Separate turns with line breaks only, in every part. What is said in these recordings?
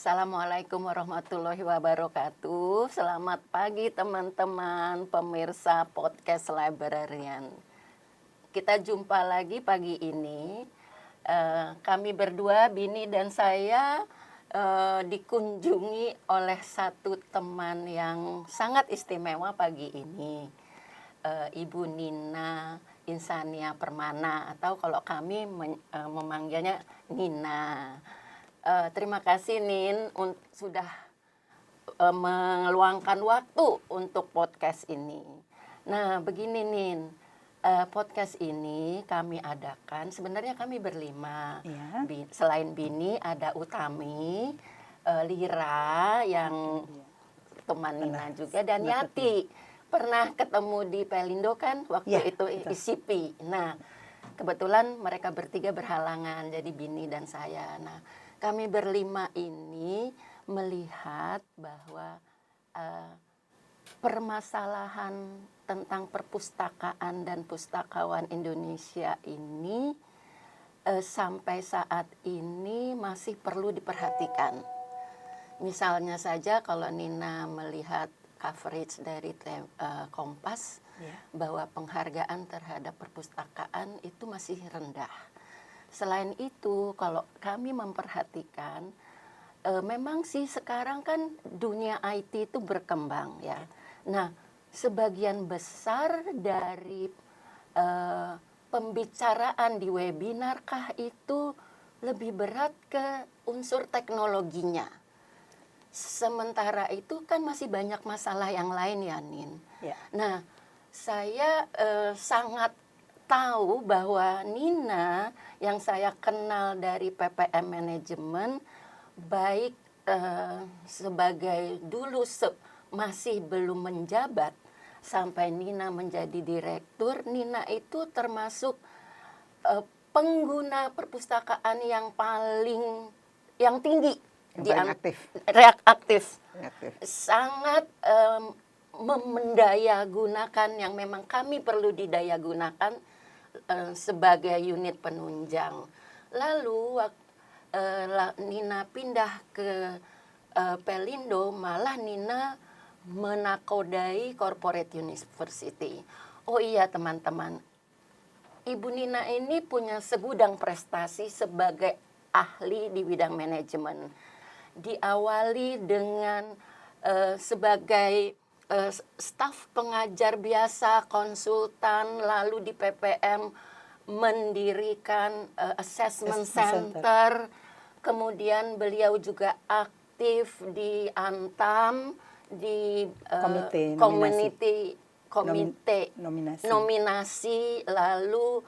Assalamualaikum warahmatullahi wabarakatuh. Selamat pagi teman-teman pemirsa podcast Librarian. Kita jumpa lagi pagi ini. Kami berdua, Bini dan saya, dikunjungi oleh satu teman yang sangat istimewa pagi ini. Ibu Nina Insania Permana, atau kalau kami memanggilnya Nina. Terima kasih Nin sudah meluangkan waktu untuk podcast ini. Nah begini Nin, podcast ini kami adakan, sebenarnya kami berlima.
Ya.
Selain Bini ada Utami, Lira yang teman Nina juga, dan Yati. Pernah ketemu di Pelindo kan waktu
Ya,
itu
betul.
ICP. Nah kebetulan mereka bertiga berhalangan, jadi Bini dan saya. Nah kami berlima ini melihat bahwa permasalahan tentang perpustakaan dan pustakawan Indonesia ini sampai saat ini masih perlu diperhatikan. Misalnya saja kalau Nina melihat coverage dari Kompas, bahwa penghargaan terhadap perpustakaan itu masih rendah. Selain itu, kalau kami memperhatikan, memang sih sekarang kan dunia IT itu berkembang ya. Nah, sebagian besar dari pembicaraan di webinar kah itu lebih berat ke unsur teknologinya. Sementara itu kan masih banyak masalah yang lain ya, Nin.
Ya.
Nah, saya sangat tahu bahwa Nina yang saya kenal dari PPM Manajemen, baik sebagai dulu masih belum menjabat sampai Nina menjadi direktur, Nina itu termasuk pengguna perpustakaan yang tinggi, reaktif. Sangat mendayagunakan yang memang kami perlu didayagunakan sebagai unit penunjang. Lalu Nina pindah ke Pelindo, malah Nina menakodai Corporate University. Oh iya teman-teman, Ibu Nina ini punya segudang prestasi sebagai ahli di bidang manajemen. Diawali dengan sebagai staf pengajar biasa, konsultan, lalu di PPM mendirikan assessment center. Kemudian beliau juga aktif di Antam, di komite nominasi, lalu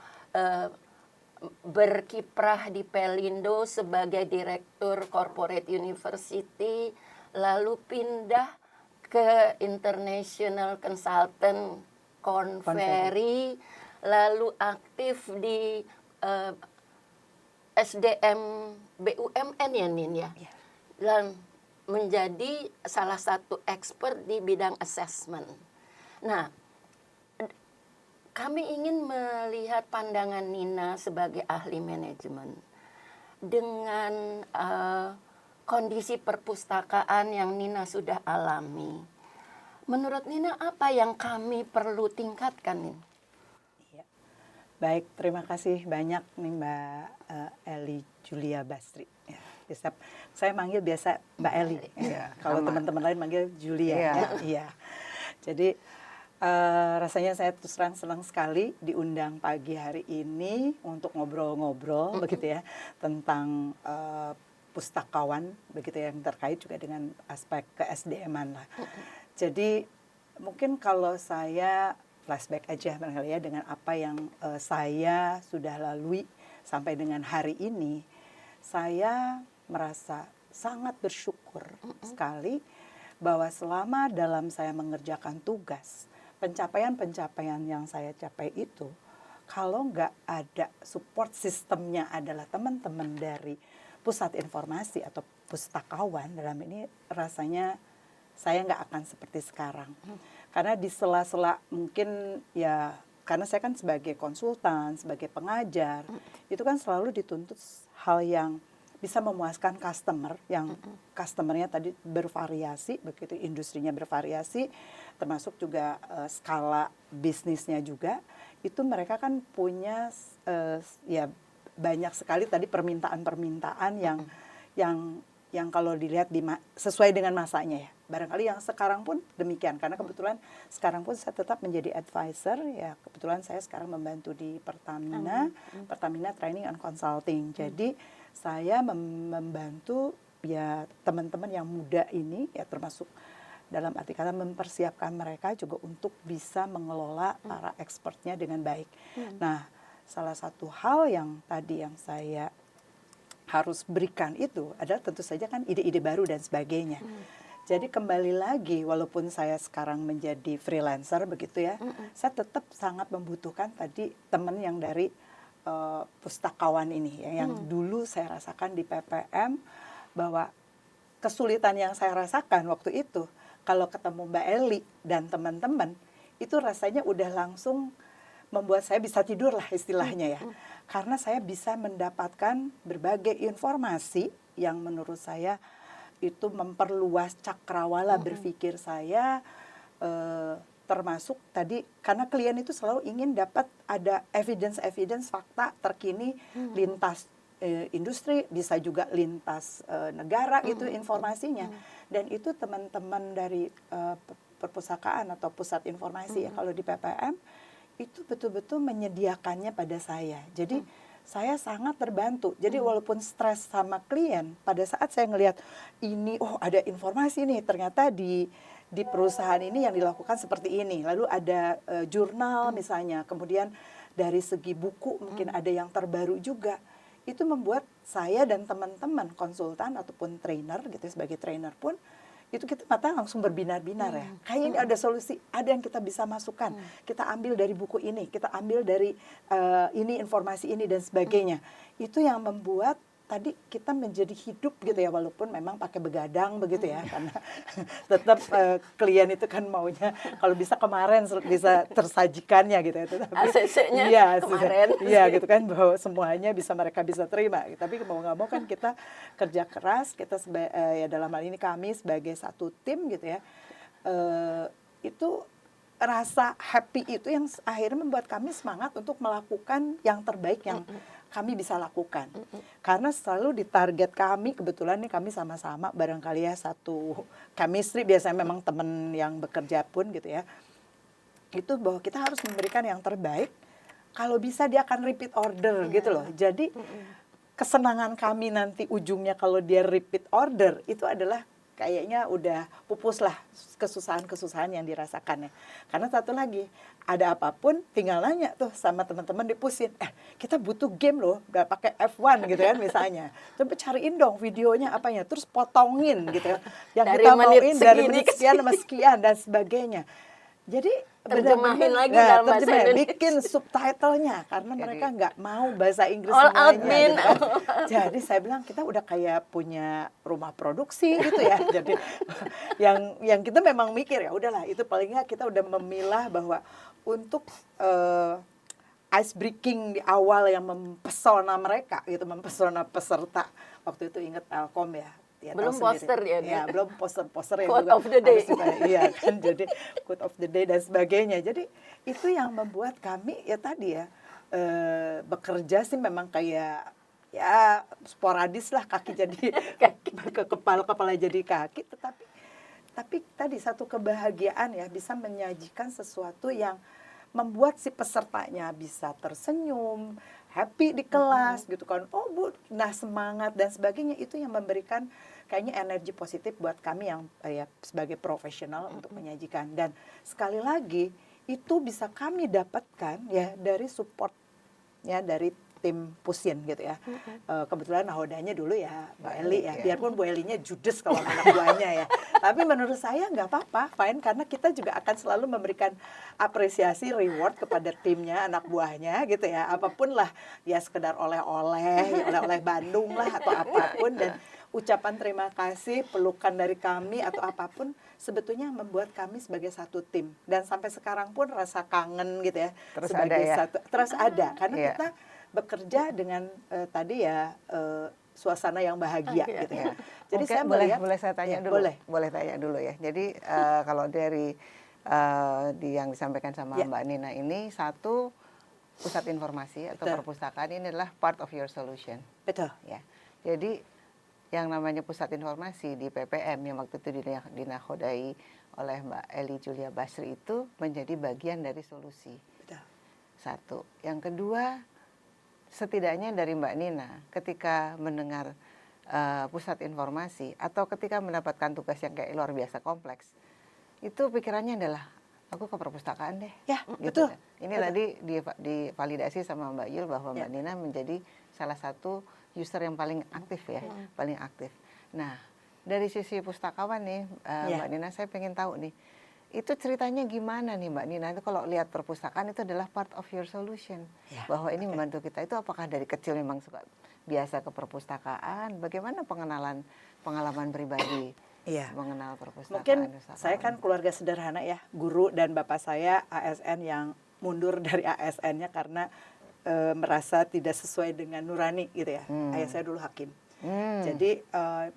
berkiprah di Pelindo sebagai direktur Corporate University, lalu pindah ke International Consultant Conferry, lalu aktif di SDM BUMN ya Nin ya, dan menjadi salah satu expert di bidang assessment. Nah, kami ingin melihat pandangan Nina sebagai ahli manajemen dengan kondisi perpustakaan yang Nina sudah alami. Menurut Nina apa yang kami perlu tingkatkan, Nin?
Ya. Baik, terima kasih banyak nih Mbak Eli Julia Basri. Ya, saya manggil biasa Mbak Eli. Ya. Kalau teman-teman lain manggil Julia. Iya. Jadi rasanya saya terus terang senang sekali diundang pagi hari ini untuk ngobrol-ngobrol begitu ya tentang pustakawan begitu yang terkait juga dengan aspek ke-SDM-an lah. Jadi mungkin kalau saya flashback aja barangkali ya dengan apa yang saya sudah lalui sampai dengan hari ini, saya merasa sangat bersyukur sekali bahwa selama dalam saya mengerjakan tugas, pencapaian-pencapaian yang saya capai itu, kalau nggak ada support sistemnya adalah teman-teman dari pusat informasi atau pustakawan, dalam ini rasanya saya nggak akan seperti sekarang. Karena di sela-sela mungkin ya, karena saya kan sebagai konsultan, sebagai pengajar, itu kan selalu dituntut hal yang bisa memuaskan customer yang customernya tadi bervariasi, begitu industrinya bervariasi, termasuk juga skala bisnisnya juga. Itu mereka kan punya ya banyak sekali tadi permintaan-permintaan yang kalau dilihat sesuai dengan masanya ya. Barangkali yang sekarang pun demikian, karena kebetulan sekarang pun saya tetap menjadi advisor ya. Kebetulan saya sekarang membantu di Pertamina, Pertamina Training and Consulting. Jadi saya membantu ya teman-teman yang muda ini ya, termasuk dalam arti kata mempersiapkan mereka juga untuk bisa mengelola para expertnya dengan baik. Nah, salah satu hal yang tadi yang saya harus berikan itu adalah tentu saja kan ide-ide baru dan sebagainya. Jadi kembali lagi, walaupun saya sekarang menjadi freelancer begitu ya, saya tetap sangat membutuhkan tadi teman yang dari pustakawan ini ya, yang dulu saya rasakan di PPM, bahwa kesulitan yang saya rasakan waktu itu kalau ketemu Mbak Eli dan teman-teman itu rasanya udah langsung membuat saya bisa tidur lah istilahnya ya, karena saya bisa mendapatkan berbagai informasi yang menurut saya itu memperluas cakrawala berpikir saya, termasuk tadi karena klien itu selalu ingin dapat ada evidence fakta terkini lintas industri, bisa juga lintas negara itu informasinya, dan itu teman-teman dari perpustakaan atau pusat informasi ya kalau di PPM itu betul-betul menyediakannya pada saya. Jadi saya sangat terbantu. Jadi walaupun stres sama klien, pada saat saya ngelihat ini, oh ada informasi nih, ternyata di perusahaan ini yang dilakukan seperti ini. Lalu ada jurnal misalnya, kemudian dari segi buku mungkin ada yang terbaru juga. Itu membuat saya dan teman-teman konsultan ataupun trainer gitu, sebagai trainer pun itu kita mata langsung berbinar-binar ya. Kayaknya ini ada solusi, ada yang kita bisa masukkan. Kita ambil dari buku ini, kita ambil dari ini informasi ini dan sebagainya. Itu yang membuat tadi kita menjadi hidup gitu ya, walaupun memang pakai begadang begitu ya, karena tetap klien itu kan maunya kalau bisa kemarin bisa tersajikannya gitu ya.
ACC-nya
iya,
kemarin.
Iya gitu kan, bahwa semuanya mereka bisa terima. Tapi mau nggak mau kan kita kerja keras, kita ya dalam hal ini kami sebagai satu tim gitu ya, itu rasa happy itu yang akhirnya membuat kami semangat untuk melakukan yang terbaik yang kami bisa lakukan. Karena selalu di target kami, kebetulan nih kami sama-sama barangkali ya satu chemistry, biasanya memang teman yang bekerja pun gitu ya, itu bahwa kita harus memberikan yang terbaik, kalau bisa dia akan repeat order gitu loh. Jadi kesenangan kami nanti ujungnya kalau dia repeat order, itu adalah kayaknya udah pupus lah kesusahan-kesusahan yang dirasakannya. Karena satu lagi, ada apapun tinggal nanya tuh sama teman-teman dipusin, kita butuh game loh, udah pakai F1 gitu kan misalnya. Coba cariin dong videonya apanya, terus potongin gitu ya. Yang
dari
kita mauin dari
segini
menit sekian sama sekian dan sebagainya. Jadi
terjemahin lagi dalam bahasa Indonesia.
Bikin subtitlenya karena mereka nggak mau bahasa Inggris
all
semuanya.
out min.
Gitu kan. Jadi saya bilang kita udah kayak punya rumah produksi gitu ya. Jadi yang kita memang mikir ya udahlah, itu paling nggak kita udah memilah bahwa untuk ice breaking di awal yang mempesona mereka gitu, mempesona peserta. Waktu itu ingat Telkom ya. Ya,
belum poster
ya, belum poster-poster
quote of the day.
Iya kan, jadi quote of the day dan sebagainya. Jadi itu yang membuat kami ya tadi ya bekerja sih memang kayak ya sporadis lah, kaki jadi ke kepala jadi kaki, tapi tadi satu kebahagiaan ya, bisa menyajikan sesuatu yang membuat si pesertanya bisa tersenyum, happy di kelas gitu kan. Oh Bu, nah semangat dan sebagainya, itu yang memberikan kayaknya energi positif buat kami yang ya sebagai profesional untuk menyajikan. Dan sekali lagi itu bisa kami dapatkan ya dari support ya dari tim Pusin gitu ya. Kebetulan nahodanya dulu ya Mbak Eli ya. Biarpun Bu Elinya judes kalau anak buahnya ya. Tapi menurut saya nggak apa-apa, fine, karena kita juga akan selalu memberikan apresiasi, reward kepada timnya, anak buahnya gitu ya. Apapun lah, ya sekedar oleh-oleh, oleh-oleh Bandung lah atau apapun, dan ucapan terima kasih, pelukan dari kami atau apapun sebetulnya membuat kami sebagai satu tim. Dan sampai sekarang pun rasa kangen gitu ya.
Terus
sebagai
ada ya?
satu, terus ada karena
Iya.
kita bekerja dengan tadi ya suasana yang bahagia
Oke.
gitu ya. Jadi
Mungkin
saya melihat
boleh saya tanya
ya,
dulu.
boleh.
Tanya dulu ya. Jadi kalau dari yang disampaikan sama
Ya.
Mbak Nina ini, satu, pusat informasi atau
Betul.
perpustakaan ini adalah part of your solution.
Betul.
Ya. Jadi yang namanya pusat informasi di PPM yang waktu itu dinakodai oleh Mbak Eli Julia Basri itu menjadi bagian dari solusi.
Betul.
Satu. Yang kedua, setidaknya dari Mbak Nina ketika mendengar pusat informasi atau ketika mendapatkan tugas yang kayak luar biasa kompleks, itu pikirannya adalah aku ke perpustakaan deh.
Ya,
Gitu.
betul.
Ini
Betul.
tadi divalidasi sama Mbak Yul bahwa
Ya.
Mbak Nina menjadi salah satu user yang paling aktif ya, paling aktif. Nah, dari sisi pustakawan nih,
Ya.
Mbak Nina, saya pengen tahu nih, itu ceritanya gimana nih Mbak Nina? Itu kalau lihat perpustakaan itu adalah part of your solution,
Ya,
bahwa ini membantu kita. Itu apakah dari kecil memang suka biasa ke perpustakaan? Bagaimana pengalaman pribadi
Iya.
mengenal perpustakaan?
Mungkin
pustakawan?
saya kan keluarga sederhana ya, guru dan bapak saya ASN yang mundur dari ASN-nya karena merasa tidak sesuai dengan nurani gitu ya. Ayah saya dulu hakim. Jadi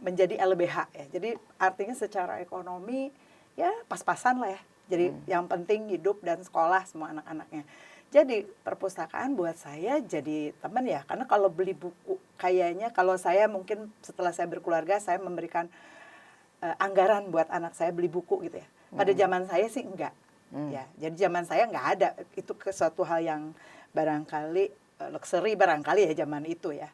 menjadi LBH ya. Jadi artinya secara ekonomi ya pas-pasan lah ya. Jadi yang penting hidup dan sekolah semua anak-anaknya. Jadi perpustakaan buat saya jadi teman ya. Karena kalau beli buku kayaknya kalau saya mungkin setelah saya berkeluarga saya memberikan anggaran buat anak saya beli buku gitu ya. Pada zaman saya sih enggak. Ya, jadi zaman saya enggak ada. Itu suatu hal yang barangkali luxury barangkali ya zaman itu ya.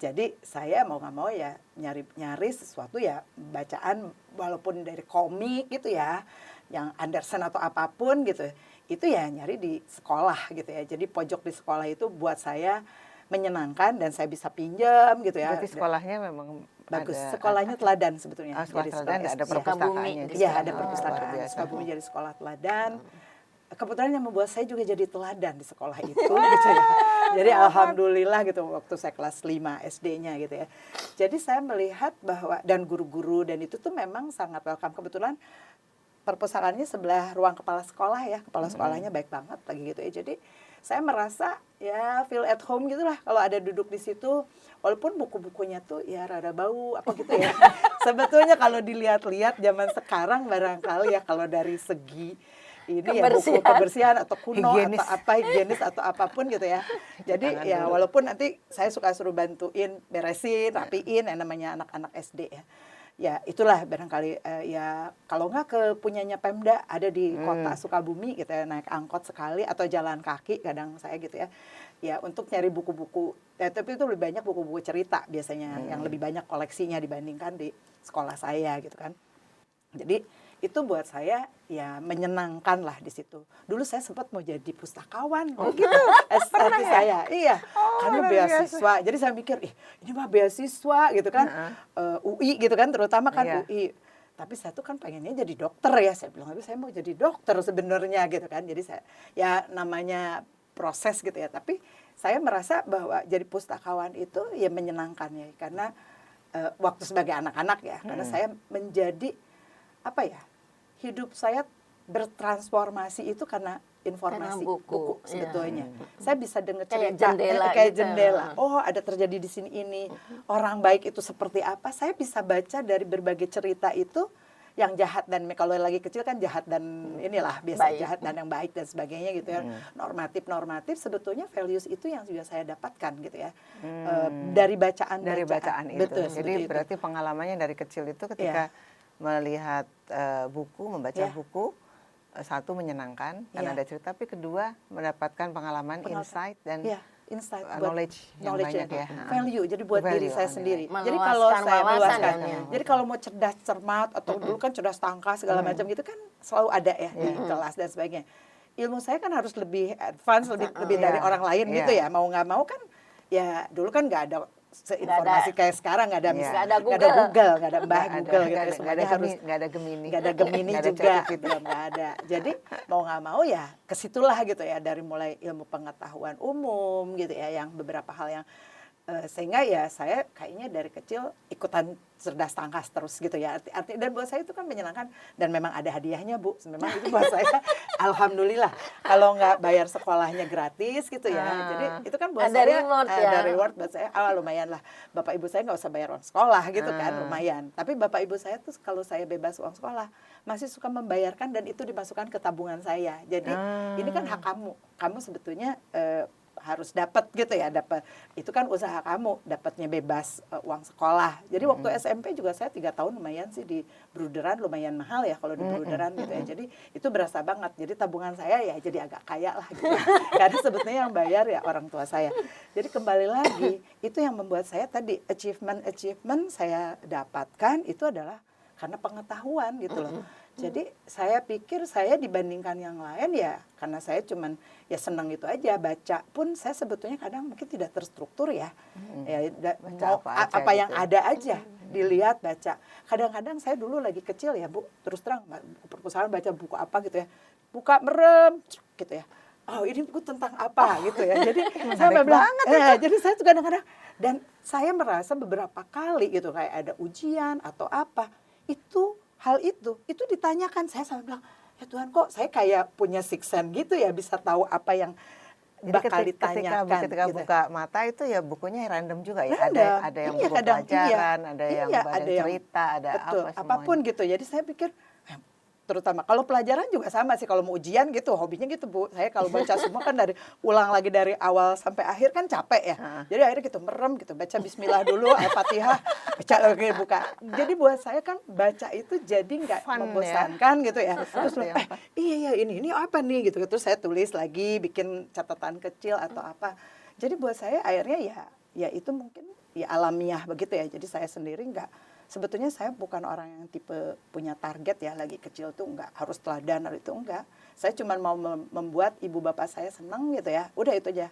Jadi saya mau nggak mau ya nyari sesuatu ya bacaan walaupun dari komik gitu ya, yang Andersen atau apapun gitu. Itu ya nyari di sekolah gitu ya. Jadi pojok di sekolah itu buat saya menyenangkan dan saya bisa pinjam gitu ya.
Berarti sekolahnya memang
Bagus.
ada,
Sekolahnya teladan sebetulnya.
sekolah
Jadi
teladan ada
SD.
perpustakaannya.
Sukabumi.
Iya, ada
Luar
perpustakaan.
biasa.
Sukabumi jadi sekolah teladan. Kebetulan yang membuat saya juga jadi teladan di sekolah itu gitu ya. Jadi alhamdulillah gitu waktu saya kelas 5 SD-nya gitu ya. Jadi saya melihat bahwa dan guru-guru dan itu tuh memang sangat welcome. Kebetulan perpustakaannya sebelah ruang kepala sekolah ya. Kepala sekolahnya baik banget lagi gitu ya. Jadi saya merasa ya feel at home gitulah kalau ada duduk di situ. Walaupun buku-bukunya tuh ya rada bau apa gitu ya. Sebetulnya kalau dilihat-lihat zaman sekarang barangkali ya kalau dari segi ini ya buku kebersihan atau kuno
Higienis.
atau apa higienis atau apapun gitu ya. Jadi ya walaupun nanti saya suka suruh bantuin beresin, rapiin yang namanya anak-anak SD ya. Ya itulah barangkali ya kalau nggak ke punyanya Pemda ada di kota Sukabumi gitu ya, naik angkot sekali atau jalan kaki kadang saya gitu ya. Ya untuk nyari buku-buku, ya, tapi itu lebih banyak buku-buku cerita biasanya yang lebih banyak koleksinya dibandingkan di sekolah saya gitu kan. Jadi itu buat saya ya menyenangkan lah di situ. Dulu saya sempat mau jadi pustakawan. Oh gitu? Pernah ya? Saya, iya. Karena beasiswa. Jadi saya mikir, ini mah beasiswa gitu kan. UI gitu kan, terutama kan UI. Tapi saya tuh kan pengennya jadi dokter ya. Saya bilang, saya mau jadi dokter sebenarnya gitu kan. Jadi saya, ya namanya proses gitu ya. Tapi saya merasa bahwa jadi pustakawan itu ya menyenangkan ya. Karena waktu sebagai anak-anak ya. Karena saya menjadi apa ya, hidup saya bertransformasi itu karena informasi buku sebetulnya. Saya bisa dengar cerita kayak jendela. Oh, ada terjadi di sini ini. Orang baik itu seperti apa? Saya bisa baca dari berbagai cerita itu yang jahat dan kalau lagi kecil kan jahat dan inilah biasa jahat dan yang baik dan sebagainya gitu ya. Normatif sebetulnya values itu yang juga saya dapatkan gitu ya. Dari bacaan
itu.
Betul,
jadi berarti pengalamannya dari kecil itu ketika melihat buku, membaca buku, satu menyenangkan karena ada cerita, tapi kedua mendapatkan pengalaman, insight dan knowledge yang banyak ya.
Value, jadi buat diri saya sendiri. Jadi
Meluaskan
kalau saya
wawasan
jadi kalau mau cerdas cermat atau dulu kan cerdas tangkas segala macam gitu kan selalu ada ya di kelas dan sebagainya. Ilmu saya kan harus lebih advance, lebih dari orang lain gitu ya. Mau nggak mau kan ya dulu kan nggak ada informasi kayak sekarang nggak ada Google, nggak ada Mbah Google gitu. Semuanya harus nggak ada Gemini juga, belum nggak ada. Jadi mau nggak mau ya kesitulah gitu ya dari mulai ilmu pengetahuan umum gitu ya, yang beberapa hal yang Sehingga ya saya kayaknya dari kecil ikutan cerdas tangkas terus gitu ya. Arti dan buat saya itu kan menyenangkan dan memang ada hadiahnya Bu. Memang itu buat saya alhamdulillah. Kalau nggak bayar sekolahnya gratis gitu ya. Jadi itu kan buat
Ada
saya
reward ya.
ada reward buat saya. Lumayan lah. Bapak Ibu saya nggak usah bayar uang sekolah gitu kan, lumayan. Tapi Bapak Ibu saya tuh kalau saya bebas uang sekolah masih suka membayarkan dan itu dimasukkan ke tabungan saya. Jadi ini kan hak kamu. Kamu sebetulnya harus dapat gitu ya, dapat itu kan usaha kamu, dapatnya bebas uang sekolah. Jadi waktu SMP juga saya 3 tahun lumayan sih di Bruderan, lumayan mahal ya kalau di Bruderan gitu ya. Jadi itu berasa banget. Jadi tabungan saya ya jadi agak kaya lah gitu. Karena sebetulnya yang bayar ya orang tua saya. Jadi kembali lagi itu yang membuat saya tadi achievement saya dapatkan itu adalah karena pengetahuan gitu loh. Jadi saya pikir saya dibandingkan yang lain ya karena saya cuman ya senang itu aja, baca pun saya sebetulnya kadang mungkin tidak terstruktur ya. Ya mau apa yang
gitu.
ada aja dilihat baca. Kadang-kadang saya dulu lagi kecil ya Bu, terus terang buku perpustakaan baca buku apa gitu ya. Buka merem gitu ya. Oh ini buku tentang apa gitu ya. Jadi saya bilang, jadi saya tuh kadang-kadang dan saya merasa beberapa kali gitu kayak ada ujian atau apa itu hal itu ditanyakan saya sampai bilang ya Tuhan kok saya kayak punya sixth sense gitu ya bisa tahu apa yang
Jadi
bakal ditanyakan
ketika
gitu.
buka mata itu ya bukunya random juga ya.
Random.
Ada yang
Iya,
buku
kadang
pelajaran, ada yang
iya,
ada
ada yang
cerita, ada
betul,
apa semuanya.
apapun gitu. Jadi saya pikir terutama kalau pelajaran juga sama sih kalau mau ujian gitu hobinya gitu Bu. Saya kalau baca semua kan dari ulang lagi dari awal sampai akhir kan capek ya. Jadi akhirnya gitu merem gitu baca bismillah dulu Al-Fatihah baca lagi buka. Jadi buat saya kan baca itu jadi nggak
Fun,
membosankan gitu ya. Terus
Sesuatu yang fun.
iya ini apa nih gitu. Terus saya tulis lagi bikin catatan kecil atau apa. Jadi buat saya akhirnya ya itu mungkin ya alamiah begitu ya. Jadi saya sendiri sebetulnya saya bukan orang yang tipe punya target ya lagi kecil tuh enggak harus teladan atau itu enggak. Saya cuma mau membuat ibu bapak saya senang gitu ya. Udah itu aja.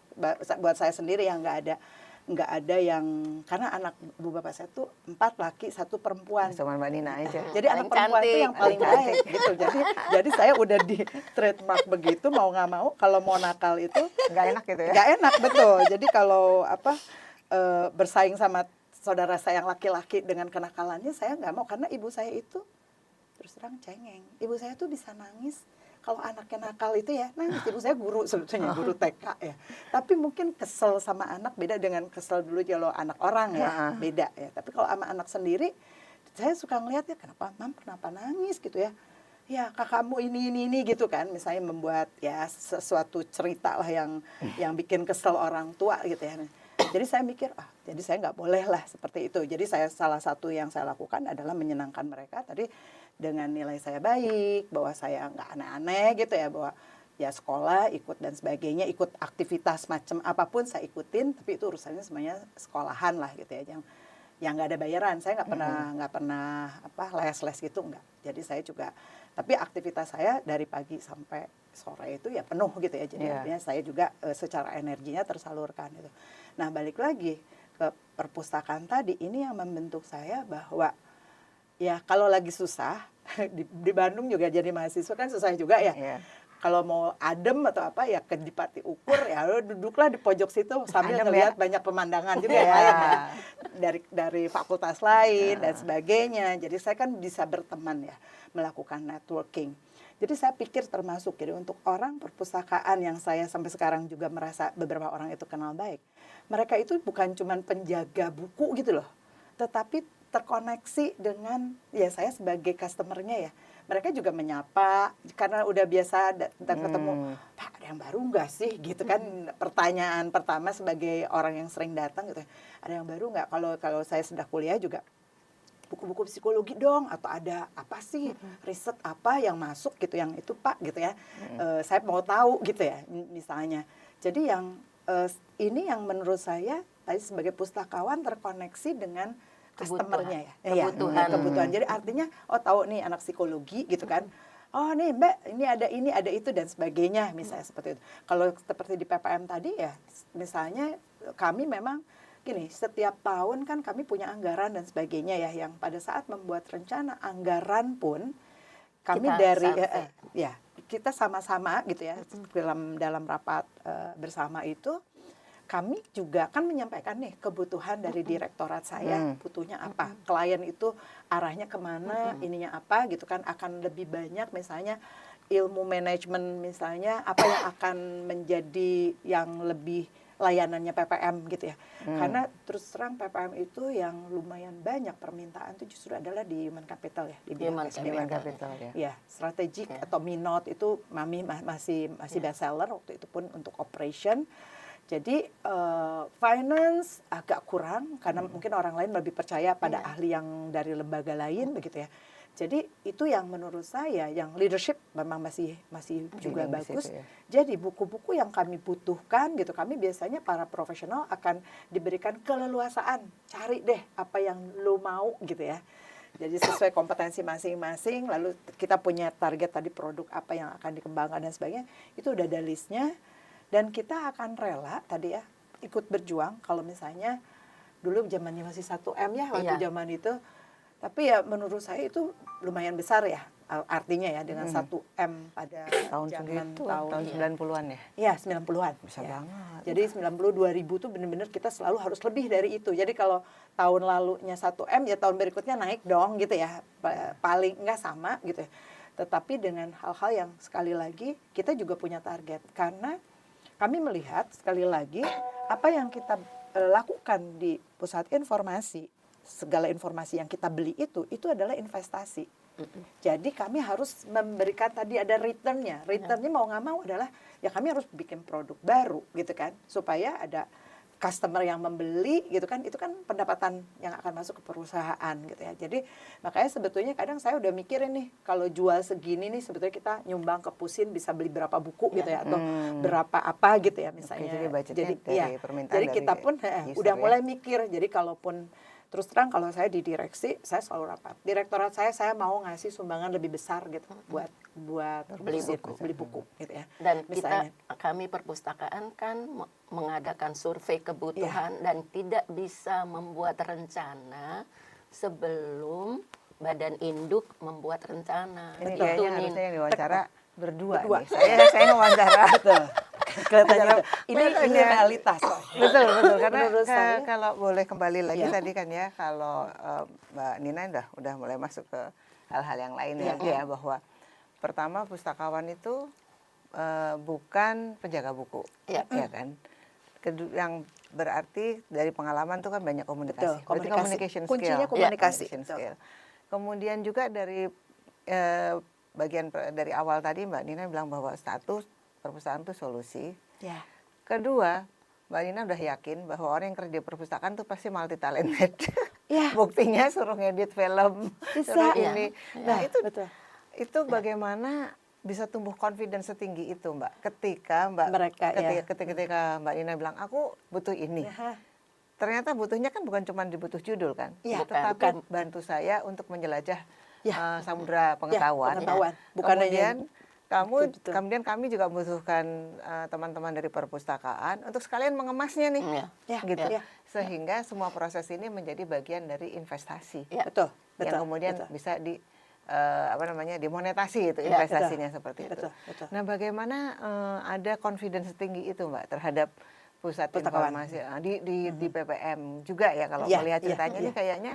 Buat saya sendiri yang enggak ada yang karena anak ibu bapak saya tuh 4 laki 1 perempuan.
Cuma Mbak Nina aja.
Jadi anak
Paling
perempuan itu
cantik.
yang paling baik gitu. Jadi saya udah di trademark begitu mau nggak mau kalau mau nakal itu
Nggak enak gitu ya.
nggak enak betul. Jadi kalau bersaing sama saudara saya yang laki-laki dengan kenakalannya saya nggak mau karena ibu saya itu terus terang cengeng. Ibu saya tuh bisa nangis kalau anaknya nakal itu ya nangis. Ibu saya guru sebetulnya guru TK ya. Tapi mungkin kesel sama anak beda dengan kesel dulu kalau anak orang ya beda ya. Tapi kalau sama anak sendiri saya suka ngeliat ya kenapa nangis gitu ya. Ya kakakmu ini gitu kan misalnya membuat ya sesuatu cerita lah yang bikin kesel orang tua gitu ya. Jadi saya mikir, jadi saya nggak boleh lah seperti itu. Jadi salah satu yang saya lakukan adalah menyenangkan mereka tadi dengan nilai saya baik, bahwa saya nggak aneh-aneh gitu ya, bahwa ya sekolah ikut dan sebagainya, ikut aktivitas macam apapun saya ikutin, tapi itu urusannya semuanya sekolahan lah gitu ya, yang nggak ada bayaran. Saya nggak pernah les gitu nggak. Jadi saya juga, tapi aktivitas saya dari pagi sampai sore itu ya penuh gitu ya. Jadi artinya saya juga secara energinya tersalurkan gitu. Nah balik lagi ke perpustakaan tadi, ini yang membentuk saya bahwa ya kalau lagi susah, di Bandung juga jadi mahasiswa kan susah juga ya. Kalau mau adem atau apa ya ke Dipati Ukur ya duduklah di pojok situ sambil ngelihat banyak pemandangan juga lain ya. Dari fakultas lain dan sebagainya. Jadi saya kan bisa berteman ya, melakukan networking. Jadi saya pikir termasuk jadi untuk orang perpustakaan yang saya sampai sekarang juga merasa beberapa orang itu kenal baik. Mereka itu bukan cuma penjaga buku gitu loh, tetapi terkoneksi dengan ya saya sebagai customernya ya. Mereka juga menyapa karena udah biasa datang ketemu, Pak ada yang baru nggak sih? Gitu kan pertanyaan pertama sebagai orang yang sering datang gitu. Ada yang baru nggak? Kalau saya sudah kuliah juga buku-buku psikologi dong atau ada apa sih riset apa yang masuk gitu yang itu Pak gitu ya. Saya mau tahu gitu ya misalnya. Jadi yang ini yang menurut saya tadi sebagai pustakawan terkoneksi dengan customer-nya ya. Kebutuhan. Jadi artinya tahu nih anak psikologi gitu kan. Oh nih Mbak, ini ada itu dan sebagainya misalnya seperti itu. Kalau seperti di PPM tadi ya misalnya kami memang gini, setiap tahun kan kami punya anggaran dan sebagainya ya yang pada saat membuat rencana anggaran pun kami kita sama-sama gitu ya dalam rapat bersama itu kami juga kan menyampaikan nih kebutuhan dari direktorat saya, butuhnya apa, klien itu arahnya kemana, ininya apa gitu kan, akan lebih banyak misalnya ilmu manajemen misalnya, apa yang akan menjadi yang lebih layanannya PPM gitu ya. Karena terus terang PPM itu yang lumayan banyak permintaan itu justru adalah di human capital ya, di bidang
Human
SDM.
capital ya.
Ya, strategik atau minot itu Mami masih best seller waktu itu pun untuk operation. Jadi finance agak kurang karena mungkin orang lain lebih percaya pada ahli yang dari lembaga lain begitu ya. Jadi itu yang menurut saya yang leadership memang masih juga
di
bagus.
situ ya.
Jadi buku-buku yang kami butuhkan gitu, kami biasanya para profesional akan diberikan keleluasaan, cari deh apa yang lo mau gitu ya. Jadi sesuai kompetensi masing-masing, lalu kita punya target tadi produk apa yang akan dikembangkan dan sebagainya, itu udah ada listnya. Dan kita akan rela tadi ya ikut berjuang kalau misalnya dulu zamannya masih 1M ya waktu zaman itu. Tapi ya menurut saya itu lumayan besar ya artinya ya dengan 1M pada
Tahun
zaman
segitu, tahun 90-an ya.
Iya, 90-an.
Bisa
Ya.
banget.
Jadi 2000 tuh benar-benar kita selalu harus lebih dari itu. Jadi kalau tahun lalunya 1M ya tahun berikutnya naik dong gitu ya. Paling enggak sama gitu ya. Tetapi dengan hal-hal yang sekali lagi kita juga punya target karena kami melihat sekali lagi apa yang kita lakukan di pusat informasi, segala informasi yang kita beli itu adalah investasi. Jadi kami harus memberikan tadi ada returnnya. Returnnya mau nggak mau adalah ya kami harus bikin produk baru gitu kan, supaya ada customer yang membeli gitu kan, itu kan pendapatan yang akan masuk ke perusahaan gitu ya. Jadi makanya sebetulnya kadang saya udah mikirin nih kalau jual segini nih sebetulnya kita nyumbang ke Pusin bisa beli berapa buku gitu ya atau berapa apa gitu ya misalnya.
Oke, jadi budgetnya dari
ya,
permintaan
jadi
dari
kita pun
user
udah
ya.
mulai mikir. Jadi kalaupun terus terang kalau saya di direksi saya selalu rapat. Direktorat saya mau ngasih sumbangan lebih besar gitu buat beli buku gitu ya.
Dan
misalnya.
kami perpustakaan kan mengadakan survei kebutuhan dan tidak bisa membuat rencana sebelum badan induk membuat rencana.
Ini
Itu,
kayaknya
Nin.
harusnya yang diwawancara berdua
Berdua.
nih. Saya wawancara.
Betul. Kelihatannya ini
Betul, ya.
realitas.
Betul karena
Menurut saya,
kalau boleh kembali lagi
Ya.
tadi kan ya kalau Mbak Nina udah mulai masuk ke hal-hal yang lain ya bahwa pertama pustakawan itu bukan penjaga buku ya kan. Yang berarti dari pengalaman tuh kan banyak komunikasi.
Betul,
Berarti communication skill.
Kuncinya komunikasi.
Communication skill. Kemudian juga dari bagian dari awal tadi Mbak Nina bilang bahwa satu perpustakaan itu solusi.
Ya.
Kedua, Mbak Nina udah yakin bahwa orang yang kerja di perpustakaan tuh pasti multi talented.
Ya.
Buktinya suruh ngedit film,
Bisa.
suruh
Ya.
ini.
Nah,
Nah,
betul.
itu bagaimana bisa tumbuh confidence setinggi itu, Mbak? Ketika Mbak Nina bilang aku butuh ini.
Ya.
Ternyata butuhnya kan bukan cuma dibutuh judul kan,
Ya,
tetapi
bukan.
bantu saya untuk menjelajah
Ya.
samudra pengetahuan.
pengetahuan. Bukan
Kemudian
Betul.
kemudian kami juga membutuhkan teman-teman dari perpustakaan untuk sekalian mengemasnya nih,
Ya,
gitu.
ya.
Sehingga semua proses ini menjadi bagian dari investasi,
Ya.
Betul.
yang kemudian
betul.
bisa dimonetasi itu
Ya,
investasinya
betul.
seperti itu.
Betul.
Nah, bagaimana ada confidence setinggi itu, Mbak, terhadap pusat
Pustakawan.
informasi di PPM juga ya kalau
Ya,
melihat
ya,
ceritanya ini
ya.
kayaknya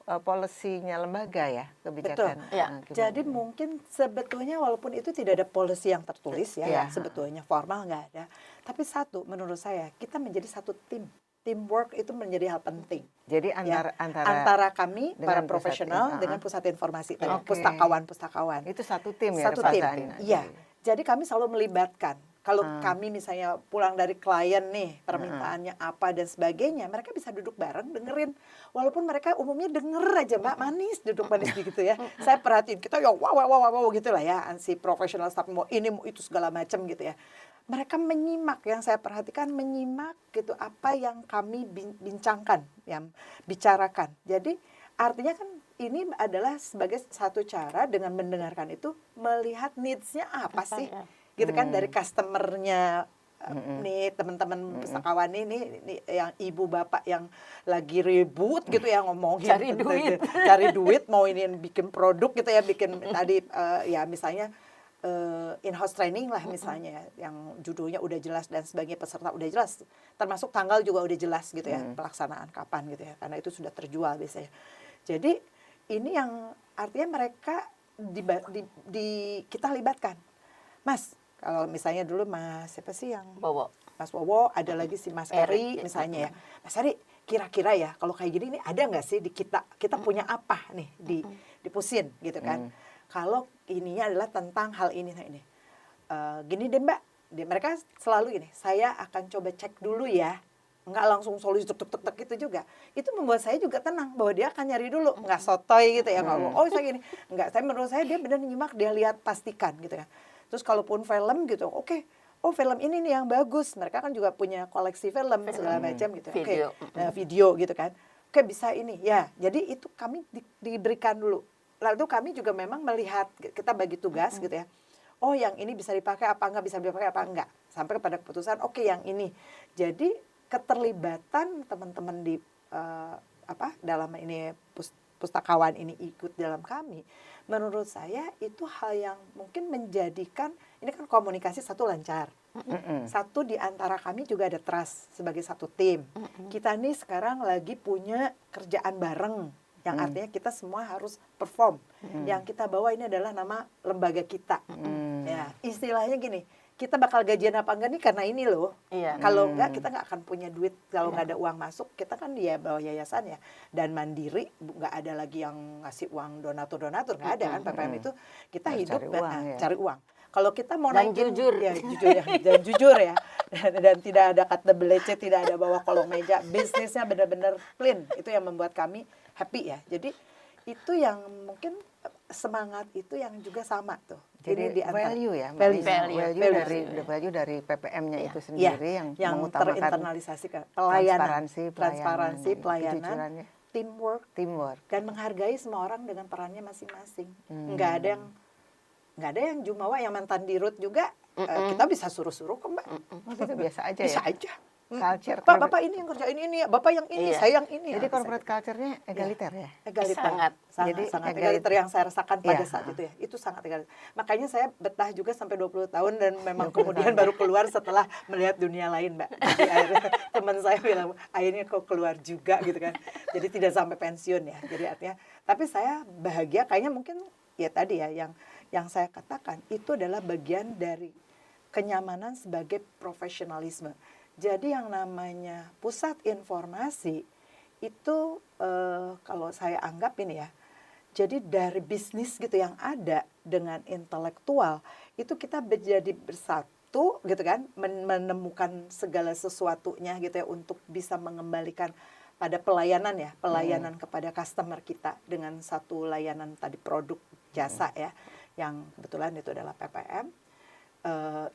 policy-nya lembaga ya, kebijakan.
Ya.
Gimana?
Jadi mungkin sebetulnya walaupun itu tidak ada policy yang tertulis ya,
Ya.
sebetulnya formal nggak ada. Tapi satu menurut saya kita menjadi satu tim. Teamwork itu menjadi hal penting.
Jadi
Ya.
antara
kami
dengan
para
pusat
profesional dengan pusat informasi tadi, pustakawan.
itu satu tim ya
Satu tim.
representasinya.
Iya. Jadi kami selalu melibatkan. Kalau kami misalnya pulang dari klien nih, permintaannya apa dan sebagainya, mereka bisa duduk bareng dengerin. Walaupun mereka umumnya denger aja, Mbak, manis, duduk manis gitu ya. Saya perhatiin, kita ya wow gitu lah ya, si profesional staff mau ini mau itu segala macam gitu ya. Mereka menyimak, yang saya perhatikan menyimak gitu apa yang kami bincangkan, yang bicarakan. Jadi artinya kan ini adalah sebagai satu cara dengan mendengarkan itu melihat needs-nya apa sih?
Ya.
Gitu kan dari customer-nya nih teman-teman pustakawan ini yang ibu bapak yang lagi ribut gitu ya ngomongin
Cari duit.
mau ini bikin produk gitu ya bikin tadi ya misalnya in-house training lah misalnya, yang judulnya udah jelas dan sebagai peserta udah jelas, termasuk tanggal juga udah jelas gitu ya, pelaksanaan kapan gitu ya, karena itu sudah terjual biasanya. Jadi ini yang artinya mereka kita libatkan. Mas, kalau misalnya dulu Mas siapa sih yang
Bowo.
Mas Wowo, ada lagi si Mas Eri
Eri,
misalnya ya. Mas Eri, kira-kira ya kalau kayak gini nih ada nggak sih di kita punya apa nih di Pusin gitu kan. Kalau ininya adalah tentang hal ini, nah ini. Gini deh Mbak, mereka selalu gini, saya akan coba cek dulu ya. Nggak langsung solusi tek gitu juga. Itu membuat saya juga tenang bahwa dia akan nyari dulu, nggak sotoy gitu ya. Nggak, oh saya gini, nggak, saya menurut saya dia benar nyimak, dia lihat, pastikan gitu kan. Terus kalaupun film gitu, oke. Oh film ini nih yang bagus. Mereka kan juga punya koleksi film segala macam gitu.
Video.
Video gitu kan. Oke bisa ini ya. Jadi itu kami diberikan dulu. Lalu kami juga memang melihat, kita bagi tugas gitu ya. Oh yang ini bisa dipakai apa enggak, bisa dipakai apa enggak. Sampai kepada keputusan oke yang ini. Jadi keterlibatan teman-teman di dalam ini pustakawan ini ikut dalam kami, menurut saya itu hal yang mungkin menjadikan, ini kan komunikasi satu lancar. Satu di antara kami juga ada trust sebagai satu tim. Kita nih sekarang lagi punya kerjaan bareng, yang artinya kita semua harus perform. Yang kita bawa ini adalah nama lembaga kita. Ya, istilahnya gini, kita bakal gajian apa enggak nih karena ini loh.
Iya.
Kalau enggak kita nggak akan punya duit, kalau nggak ada uang masuk. Kita kan dia bawa yayasan ya, dan mandiri, nggak ada lagi yang ngasih uang donatur nggak ada kan. PPM itu kita
harus
hidup
cari
dan
uang, ya.
cari uang. Kalau kita mau
Dan
naikin,
jujur.
ya jujur ya, dan jujur ya, dan tidak ada kata belece, tidak ada bawa kolong meja, bisnisnya benar-benar clean. Itu yang membuat kami happy ya. Jadi itu yang mungkin semangat itu yang juga sama tuh.
Jadi
Ini di antara-
value ya, Mbak
value.
Lisa.
Value.
Value dari PPM-nya
Iya.
itu sendiri yang mengutamakan
terinternalisasi pelayanan,
transparansi,
pelayanan,
kejujurannya,
teamwork,
teamwork.
dan menghargai semua orang dengan perannya masing-masing. Nggak ada yang jumawa, yang mantan dirut juga kita bisa suruh-suruh kok Mbak.
Itu biasa aja
Bisa
ya.
aja.
Culture
Bapak ini yang kerjain ini ya, Bapak yang ini,
Iya.
saya yang ini.
Jadi
ya.
corporate culture-nya egaliter ya.
Egaliter.
Sangat.
Jadi
Sangat
egaliter.
egaliter yang saya rasakan pada
Iya.
saat itu ya. Itu sangat egaliter. Makanya saya betah juga sampai 20 tahun dan memang kemudian baru keluar setelah melihat dunia lain, Mbak. Jadi akhirnya teman saya bilang, akhirnya kok keluar juga gitu kan. Jadi tidak sampai pensiun ya. Jadi artinya, tapi saya bahagia kayaknya mungkin ya tadi ya yang saya katakan itu adalah bagian dari kenyamanan sebagai profesionalisme. Jadi yang namanya pusat informasi itu kalau saya anggap ini ya, jadi dari bisnis gitu yang ada dengan intelektual itu kita menjadi bersatu gitu kan, menemukan segala sesuatunya gitu ya untuk bisa mengembalikan pada pelayanan ya, pelayanan kepada customer kita dengan satu layanan tadi produk jasa ya, yang kebetulan itu adalah PPM,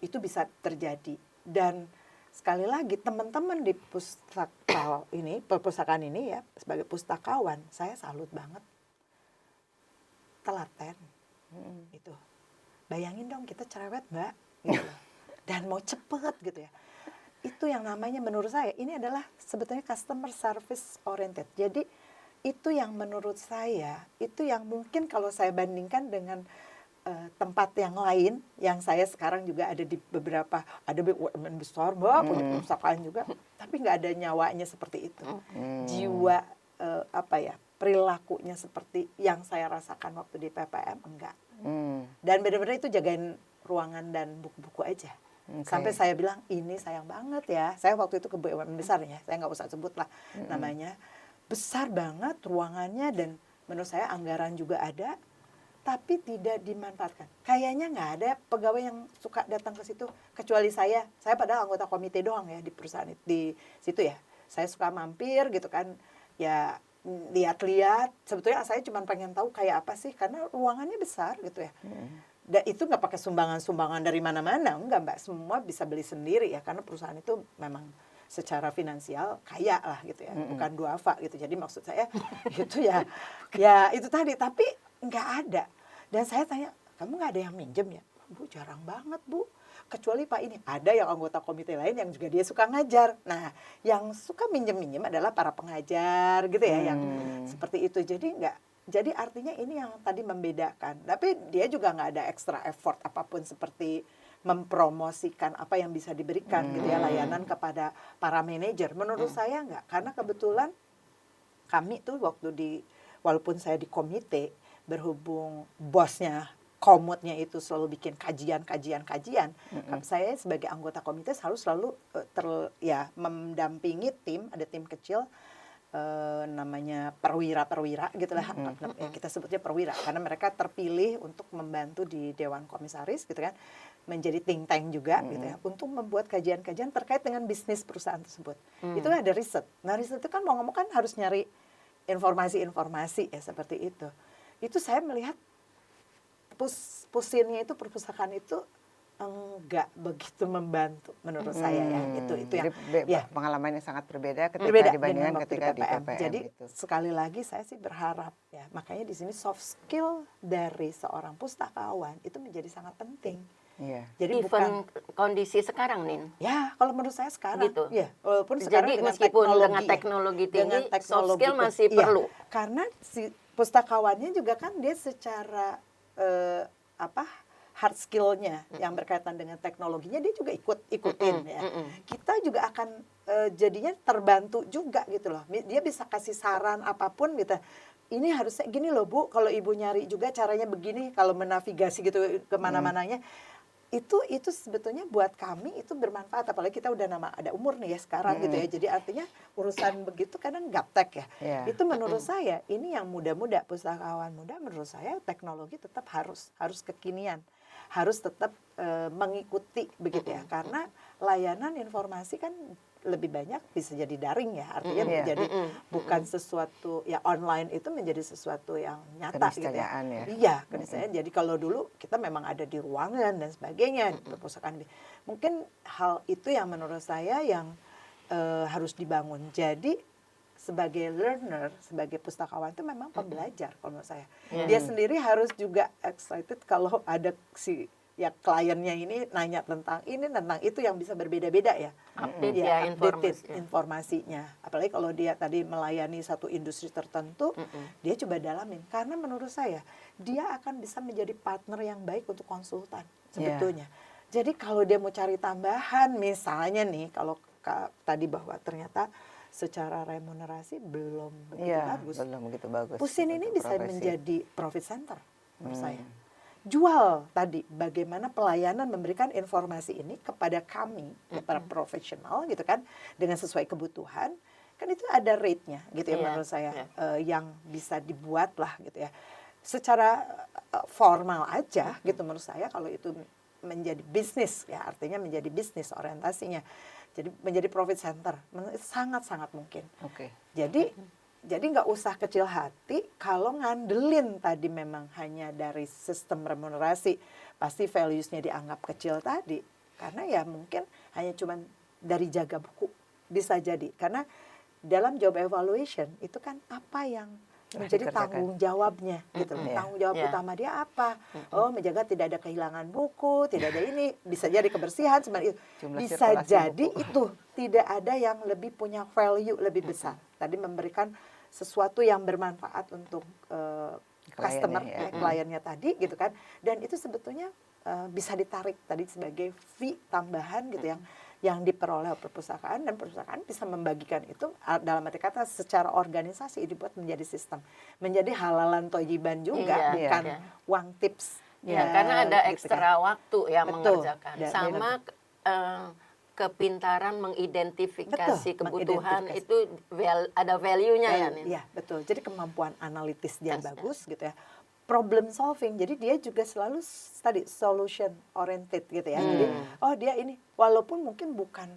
itu bisa terjadi. Dan sekali lagi teman-teman di perpustakaan ini ya, sebagai pustakawan saya salut banget, telaten itu. Bayangin dong kita cerewet Mbak gitu loh. Dan mau cepet gitu ya. Itu yang namanya menurut saya ini adalah sebetulnya customer service oriented. Jadi itu yang menurut saya, itu yang mungkin kalau saya bandingkan dengan tempat yang lain, yang saya sekarang juga ada di beberapa, ada BUMN besar Mbak, punya perpustakaan juga, tapi nggak ada nyawanya seperti itu. Jiwa perilakunya seperti yang saya rasakan waktu di PPM enggak. Dan benar-benar itu jagain ruangan dan buku-buku aja. Sampai saya bilang ini sayang banget ya. Saya waktu itu ke BUMN besar ya, saya nggak usah sebut lah namanya. Besar banget ruangannya dan menurut saya anggaran juga ada, tapi tidak dimanfaatkan. Kayaknya nggak ada pegawai yang suka datang ke situ kecuali saya. Saya padahal anggota komite doang ya di perusahaan itu, di situ ya. Saya suka mampir gitu kan, ya lihat-lihat. Sebetulnya saya cuma pengen tahu kayak apa sih, karena ruangannya besar gitu ya. Dan itu nggak pakai sumbangan-sumbangan dari mana-mana, enggak Mbak. Semua bisa beli sendiri ya, karena perusahaan itu memang secara finansial kaya lah gitu ya, bukan duafa gitu. Jadi maksud saya itu ya itu tadi, tapi nggak ada. Dan saya tanya, kamu nggak ada yang minjem ya? Bu, jarang banget Bu. Kecuali Pak ini, ada yang anggota komite lain yang juga dia suka ngajar. Nah, yang suka minjem-minjem adalah para pengajar gitu ya, yang seperti itu. Jadi Jadi artinya ini yang tadi membedakan. Tapi dia juga nggak ada extra effort apapun seperti mempromosikan apa yang bisa diberikan gitu ya, layanan kepada para manajer. Menurut saya nggak, karena kebetulan kami tuh walaupun saya di komite, berhubung bosnya komutnya itu selalu bikin kajian, saya sebagai anggota komite harus selalu mendampingi tim, ada tim kecil namanya perwira gitulah, kita sebutnya perwira karena mereka terpilih untuk membantu di dewan komisaris gitu kan, menjadi think tank juga gitu ya, untuk membuat kajian-kajian terkait dengan bisnis perusahaan tersebut. Itu ada riset. Nah, riset itu kan mau ngomong kan harus nyari informasi ya seperti itu. Itu saya melihat pusinnya itu, perpustakaan itu enggak begitu membantu menurut saya ya. Itu
Jadi
yang
pengalaman yang sangat berbeda ketika
berbeda
dibandingkan
dengan waktu
ketika di PPM.
Jadi
gitu.
sekali lagi saya sih berharap ya, makanya di sini soft skill dari seorang pustakawan itu menjadi sangat penting.
Iya.
Jadi
Even kondisi sekarang, Nin.
ya kalau menurut saya sekarang
Gitu.
ya, walaupun sekarang
Jadi
dengan
meskipun
teknologi
dengan teknologi tinggi,
dengan
soft
teknologi
skill masih
iya,
perlu.
karena si pustakawannya juga kan dia secara hard skill-nya yang berkaitan dengan teknologinya dia juga ikutin ya. Kita juga akan jadinya terbantu juga gitu loh. Dia bisa kasih saran apapun gitu. Ini harusnya gini loh Bu, kalau Ibu nyari juga caranya begini, kalau menavigasi gitu kemana-mananya. Itu sebetulnya buat kami itu bermanfaat, apalagi kita udah ada umur nih ya sekarang gitu ya. Jadi artinya urusan begitu kadang gaptek ya.
Yeah.
Itu menurut saya ini yang muda-muda, pustakawan muda, menurut saya teknologi tetap harus kekinian. Harus tetap mengikuti begitu ya. Karena layanan informasi kan lebih banyak bisa jadi daring ya. Artinya menjadi bukan sesuatu ya, online itu menjadi sesuatu yang nyata gitu ya.
Ya.
Iya, keniscayaan. Jadi kalau dulu kita memang ada di ruangan dan sebagainya, di perpustakaan. Mungkin hal itu yang menurut saya yang harus dibangun. Jadi sebagai learner, sebagai pustakawan itu memang pembelajar kalau menurut saya. Dia sendiri harus juga excited kalau ada kliennya ini nanya tentang ini, tentang itu yang bisa berbeda-beda ya.
Update
Informasinya. Apalagi kalau dia tadi melayani satu industri tertentu, dia coba dalamin. Karena menurut saya, dia akan bisa menjadi partner yang baik untuk konsultan sebetulnya. Jadi kalau dia mau cari tambahan, misalnya nih, kalau tadi bahwa ternyata secara remunerasi belum begitu bagus. Pusin ini bisa menjadi profit center menurut saya. Jual tadi bagaimana pelayanan memberikan informasi ini kepada kami para profesional gitu kan, dengan sesuai kebutuhan, kan itu ada rate-nya gitu ya menurut saya, yang bisa dibuat lah gitu ya secara formal aja gitu menurut saya. Kalau itu menjadi bisnis ya, artinya menjadi bisnis orientasinya, jadi menjadi profit center sangat mungkin. Jadi nggak usah kecil hati kalau ngandelin tadi memang hanya dari sistem remunerasi, pasti values-nya dianggap kecil tadi. Karena ya mungkin hanya cuman dari jaga buku, bisa jadi. Karena dalam job evaluation itu kan apa yang menjadi tanggung jawabnya gitu. Tanggung jawab utama dia apa? Oh, menjaga tidak ada kehilangan buku, tidak ada ini, bisa jadi kebersihan, sebenarnya bisa jadi buku. Itu tidak ada yang lebih punya value lebih besar. Tadi memberikan sesuatu yang bermanfaat untuk customer, kliennya tadi gitu kan. Dan itu sebetulnya bisa ditarik tadi sebagai fee tambahan gitu yang diperoleh perpustakaan, dan perpustakaan bisa membagikan itu dalam arti kata secara organisasi dibuat menjadi sistem, menjadi halalan toyiban juga, bukan uang tips.
Karena ada
gitu
ekstra
kan.
waktu yang
Betul.
mengerjakan. Sama kepintaran mengidentifikasi kebutuhan itu ada value-nya ya, Nin?
Iya, betul. Jadi kemampuan analitis dia bagus gitu ya. Problem solving, jadi dia juga selalu tadi solution oriented gitu ya. Jadi dia ini walaupun mungkin bukan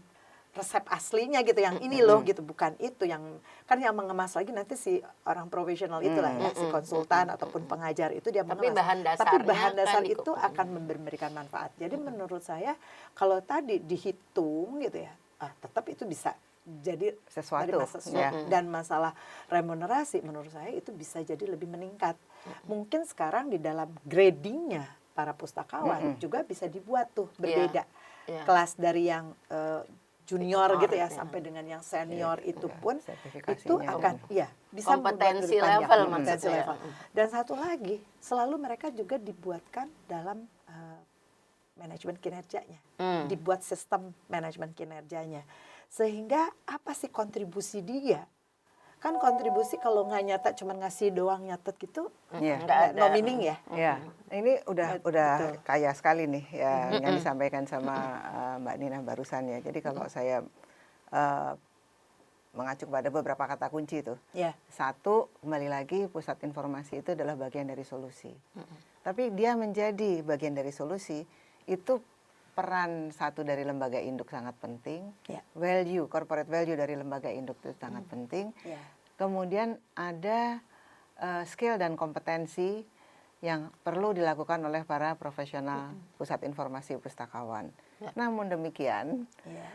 resep aslinya gitu yang ini loh gitu, bukan itu yang kan yang mengemas lagi nanti si orang profesional itulah ya, si konsultan ataupun pengajar itu dia mengemas. Tapi bahan dasar
kan
itu akan memberikan manfaat. Jadi menurut saya kalau tadi dihitung gitu ya, tetap itu bisa jadi
sesuatu.
Dan masalah remunerasi menurut saya itu bisa jadi lebih meningkat. Mungkin sekarang di dalam gradingnya para pustakawan juga bisa dibuat tuh berbeda. Kelas dari yang junior
Junior,
gitu ya,
ya.
sampai dengan yang senior itu pun
sertifikasinya
itu akan bisa membuat
Kompetensi
lebih panjang.
level
Kompetensi
maksudnya.
level. Dan satu lagi, selalu mereka juga dibuatkan dalam manajemen kinerjanya, dibuat sistem manajemen kinerjanya, sehingga apa sih kontribusi dia? Kan kontribusi kalau nggak nyata, cuma ngasih doang nyatet gitu,
Iya.
Nggak ada.
no meaning ya.
Ya, ini udah
Betul.
kaya sekali nih ya yang disampaikan sama Mbak Nina barusan ya. Jadi kalau saya mengacu pada beberapa kata kunci itu.
Ya.
Satu, kembali lagi pusat informasi itu adalah bagian dari solusi. Tapi dia menjadi bagian dari solusi, itu peran satu dari lembaga induk sangat penting.
Ya.
Value, corporate value dari lembaga induk itu sangat penting.
Ya.
Kemudian ada skill dan kompetensi yang perlu dilakukan oleh para profesional pusat informasi pustakawan. Namun demikian,
Ya.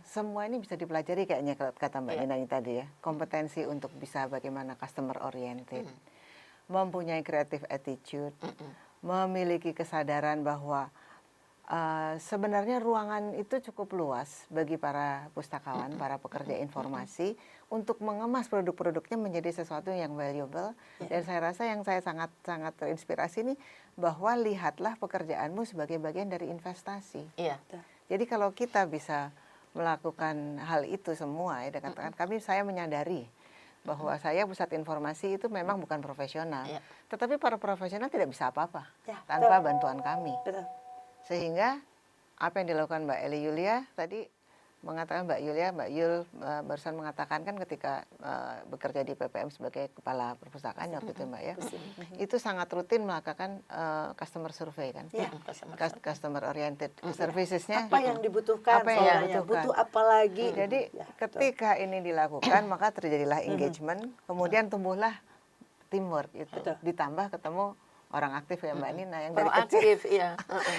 semua ini bisa dipelajari kayaknya kata Mbak Nina ini tadi ya. Kompetensi untuk bisa bagaimana customer oriented, mempunyai creative attitude, memiliki kesadaran bahwa sebenarnya ruangan itu cukup luas bagi para pustakawan, para pekerja informasi untuk mengemas produk-produknya menjadi sesuatu yang valuable. Dan saya rasa yang saya sangat terinspirasi nih bahwa lihatlah pekerjaanmu sebagai bagian dari investasi.
Iya.
Jadi kalau kita bisa melakukan hal itu semua, ya, katakan saya menyadari bahwa saya pusat informasi itu memang bukan profesional, tetapi para profesional tidak bisa apa-apa tanpa bantuan kami.
Betul.
Sehingga apa yang dilakukan Mbak Eli Yulia tadi mengatakan Mbak Yul barusan mengatakan kan ketika bekerja di PPM sebagai kepala perpustakaan waktu itu Mbak ya, itu sangat rutin melakukan customer survey kan, customer oriented servicesnya.
Apa yang dibutuhkan,
Apa yang dibutuhkan.
butuh apa lagi.
Jadi ketika ini dilakukan maka terjadilah engagement, kemudian tumbuhlah teamwork itu, ditambah ketemu orang aktif ya Mbak Nina yang dari kecil,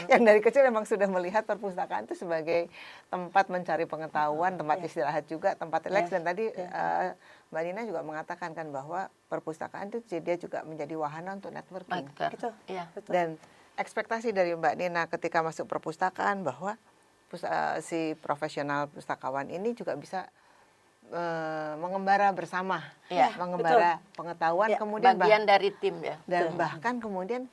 yang dari kecil memang sudah melihat perpustakaan itu sebagai tempat mencari pengetahuan, tempat istirahat juga, tempat relax. Dan tadi Mbak Nina juga mengatakan kan bahwa perpustakaan itu dia juga menjadi wahana untuk networking.
Betul.
Dan ekspektasi dari Mbak Nina ketika masuk perpustakaan bahwa si profesional pustakawan ini juga bisa mengembara bersama, mengembara pengetahuan, kemudian
bagian dari tim ya.
Dan bahkan kemudian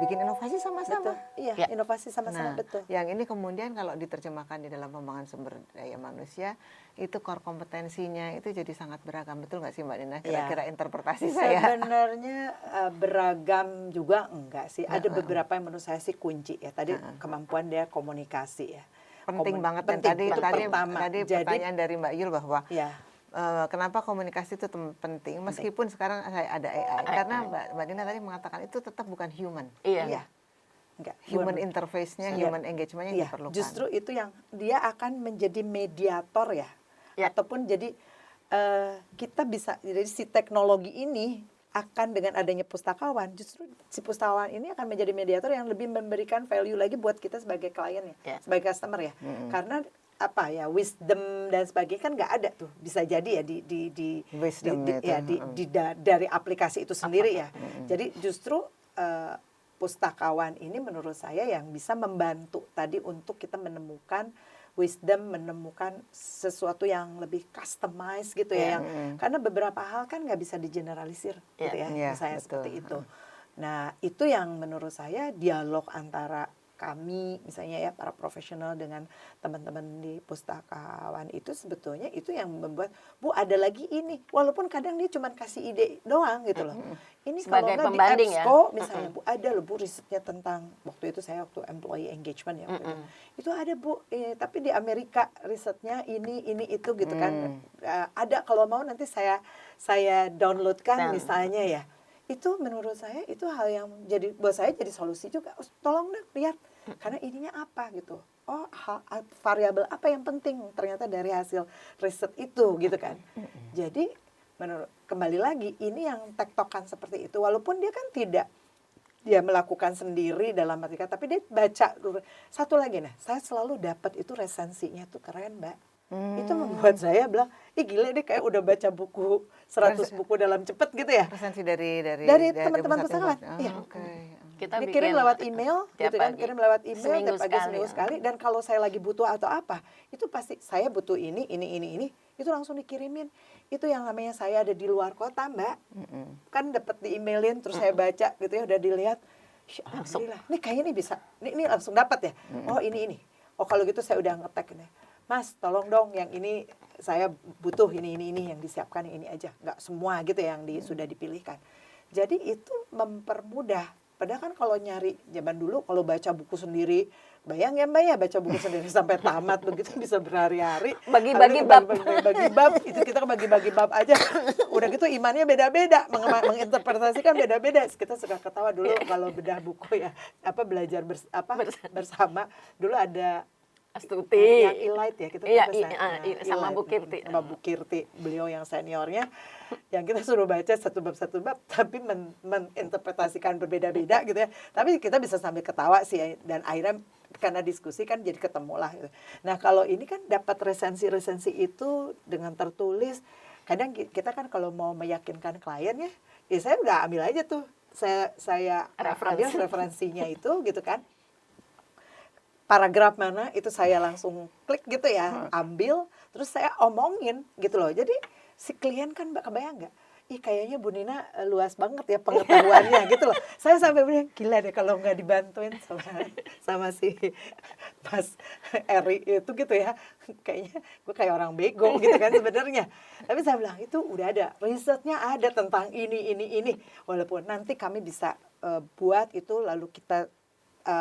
bikin inovasi sama-sama.
Iya, inovasi sama-sama, betul.
Yang ini kemudian kalau diterjemahkan di dalam pengembangan sumber daya manusia, itu core kompetensinya itu jadi sangat beragam. Betul nggak sih Mbak Nina? Kira-kira interpretasi saya.
Sebenarnya beragam juga enggak sih. Ada beberapa yang menurut saya sih kunci ya. Tadi kemampuan dia komunikasi ya.
Penting banget.
Penting,
tadi
Jadi,
pertanyaan dari Mbak Yul bahwa
ya.
Kenapa komunikasi itu penting meskipun sekarang ada AI. Karena Mbak Nina tadi mengatakan itu tetap bukan human.
Iya.
Enggak,
Human interface-nya, human engagement-nya yang diperlukan.
Justru itu yang dia akan menjadi mediator ya. Ataupun jadi kita bisa, jadi si teknologi ini akan dengan adanya pustakawan, justru si pustakawan ini akan menjadi mediator yang lebih memberikan value lagi buat kita sebagai klien ya, sebagai customer ya. Karena apa ya, wisdom dan sebagainya kan nggak ada tuh, bisa jadi ya dari aplikasi itu sendiri ya. Jadi justru pustakawan ini menurut saya yang bisa membantu tadi untuk kita menemukan wisdom, menemukan sesuatu yang lebih customized gitu ya, yang karena beberapa hal kan nggak bisa digeneralisir gitu ya, misalnya seperti itu. Nah itu yang menurut saya dialog antara kami misalnya ya para profesional dengan teman-teman di pustakawan itu sebetulnya itu yang membuat Bu ada lagi ini, walaupun kadang dia cuma kasih ide doang gitu loh. Ini
sebagai
kalau nggak di EBSCO misalnya Bu ada loh Bu risetnya tentang waktu itu saya waktu employee engagement ya itu ada Bu, tapi di Amerika risetnya ini itu gitu kan. Ada kalau mau nanti saya downloadkan misalnya ya. Itu menurut saya itu hal yang jadi buat saya jadi solusi juga. Tolong deh lihat karena ininya apa gitu. Oh variabel apa yang penting ternyata dari hasil riset itu gitu kan. Jadi kembali lagi ini yang tektokan seperti itu walaupun dia kan tidak dia melakukan sendiri dalam arti kata, tapi dia baca. Satu lagi saya selalu dapat itu resensinya tuh keren Mbak. Itu membuat saya bilang, gila deh kayak udah baca buku 100 buku dalam cepet gitu ya.
Resensi dari
teman-teman pustakawan. Iya.
Kita
Ini kirim
bikin
lewat email,
tiap
gitu kan?
pagi.
Kirim lewat email
Seminggu
tiap pagi
sekali,
seminggu
ya.
sekali. Dan kalau saya lagi butuh atau apa, itu pasti saya butuh ini, itu langsung dikirimin. Itu yang namanya saya ada di luar kota, Mbak. Kan dapat di emailin, terus saya baca gitu ya, udah dilihat.
Langsung.
Alhamdulillah, ini kayaknya ini bisa, ini langsung dapat ya. Oh ini. Oh kalau gitu saya udah ngetek ini. Mas, tolong dong yang ini saya butuh ini yang disiapkan yang ini aja. Nggak semua gitu yang sudah dipilihkan. Jadi itu mempermudah. Padahal kan kalau nyari zaman dulu kalau baca buku sendiri, bayang ya Mbak ya baca buku sendiri sampai tamat begitu bisa berhari-hari.
Bagi-bagi
Apalagi
bab.
bagi bab itu kita bagi-bagi bab aja. Udah gitu imannya beda-beda, menginterpretasikan beda-beda. Kita suka ketawa dulu kalau bedah buku ya, belajar bersama. Dulu ada
Astuti.
yang Elite ya kita
Iya,
tuh
sama
Elite.
Bu Kirti.
Sama Bu Kirti, beliau yang seniornya, yang kita suruh baca satu bab tapi menginterpretasikan berbeda-beda gitu ya, tapi kita bisa sambil ketawa sih ya. Dan akhirnya karena diskusi kan jadi ketemu lah gitu. Nah kalau ini kan dapat resensi itu dengan tertulis. Kadang kita kan kalau mau meyakinkan klien ya saya udah ambil aja tuh, saya ambil referensinya itu gitu kan, paragraf mana itu saya langsung klik gitu ya, ambil, terus saya omongin gitu loh. Jadi si klien kan kebayang nggak? Ih kayaknya Bu Nina luas banget ya pengetahuannya gitu loh. Saya sampai bilang gila deh kalau nggak dibantuin sama si Mas Eri itu gitu ya. Kayaknya gue kayak orang bego gitu kan sebenarnya. Tapi saya bilang itu udah ada, risetnya ada tentang ini. Walaupun nanti kami bisa buat itu lalu kita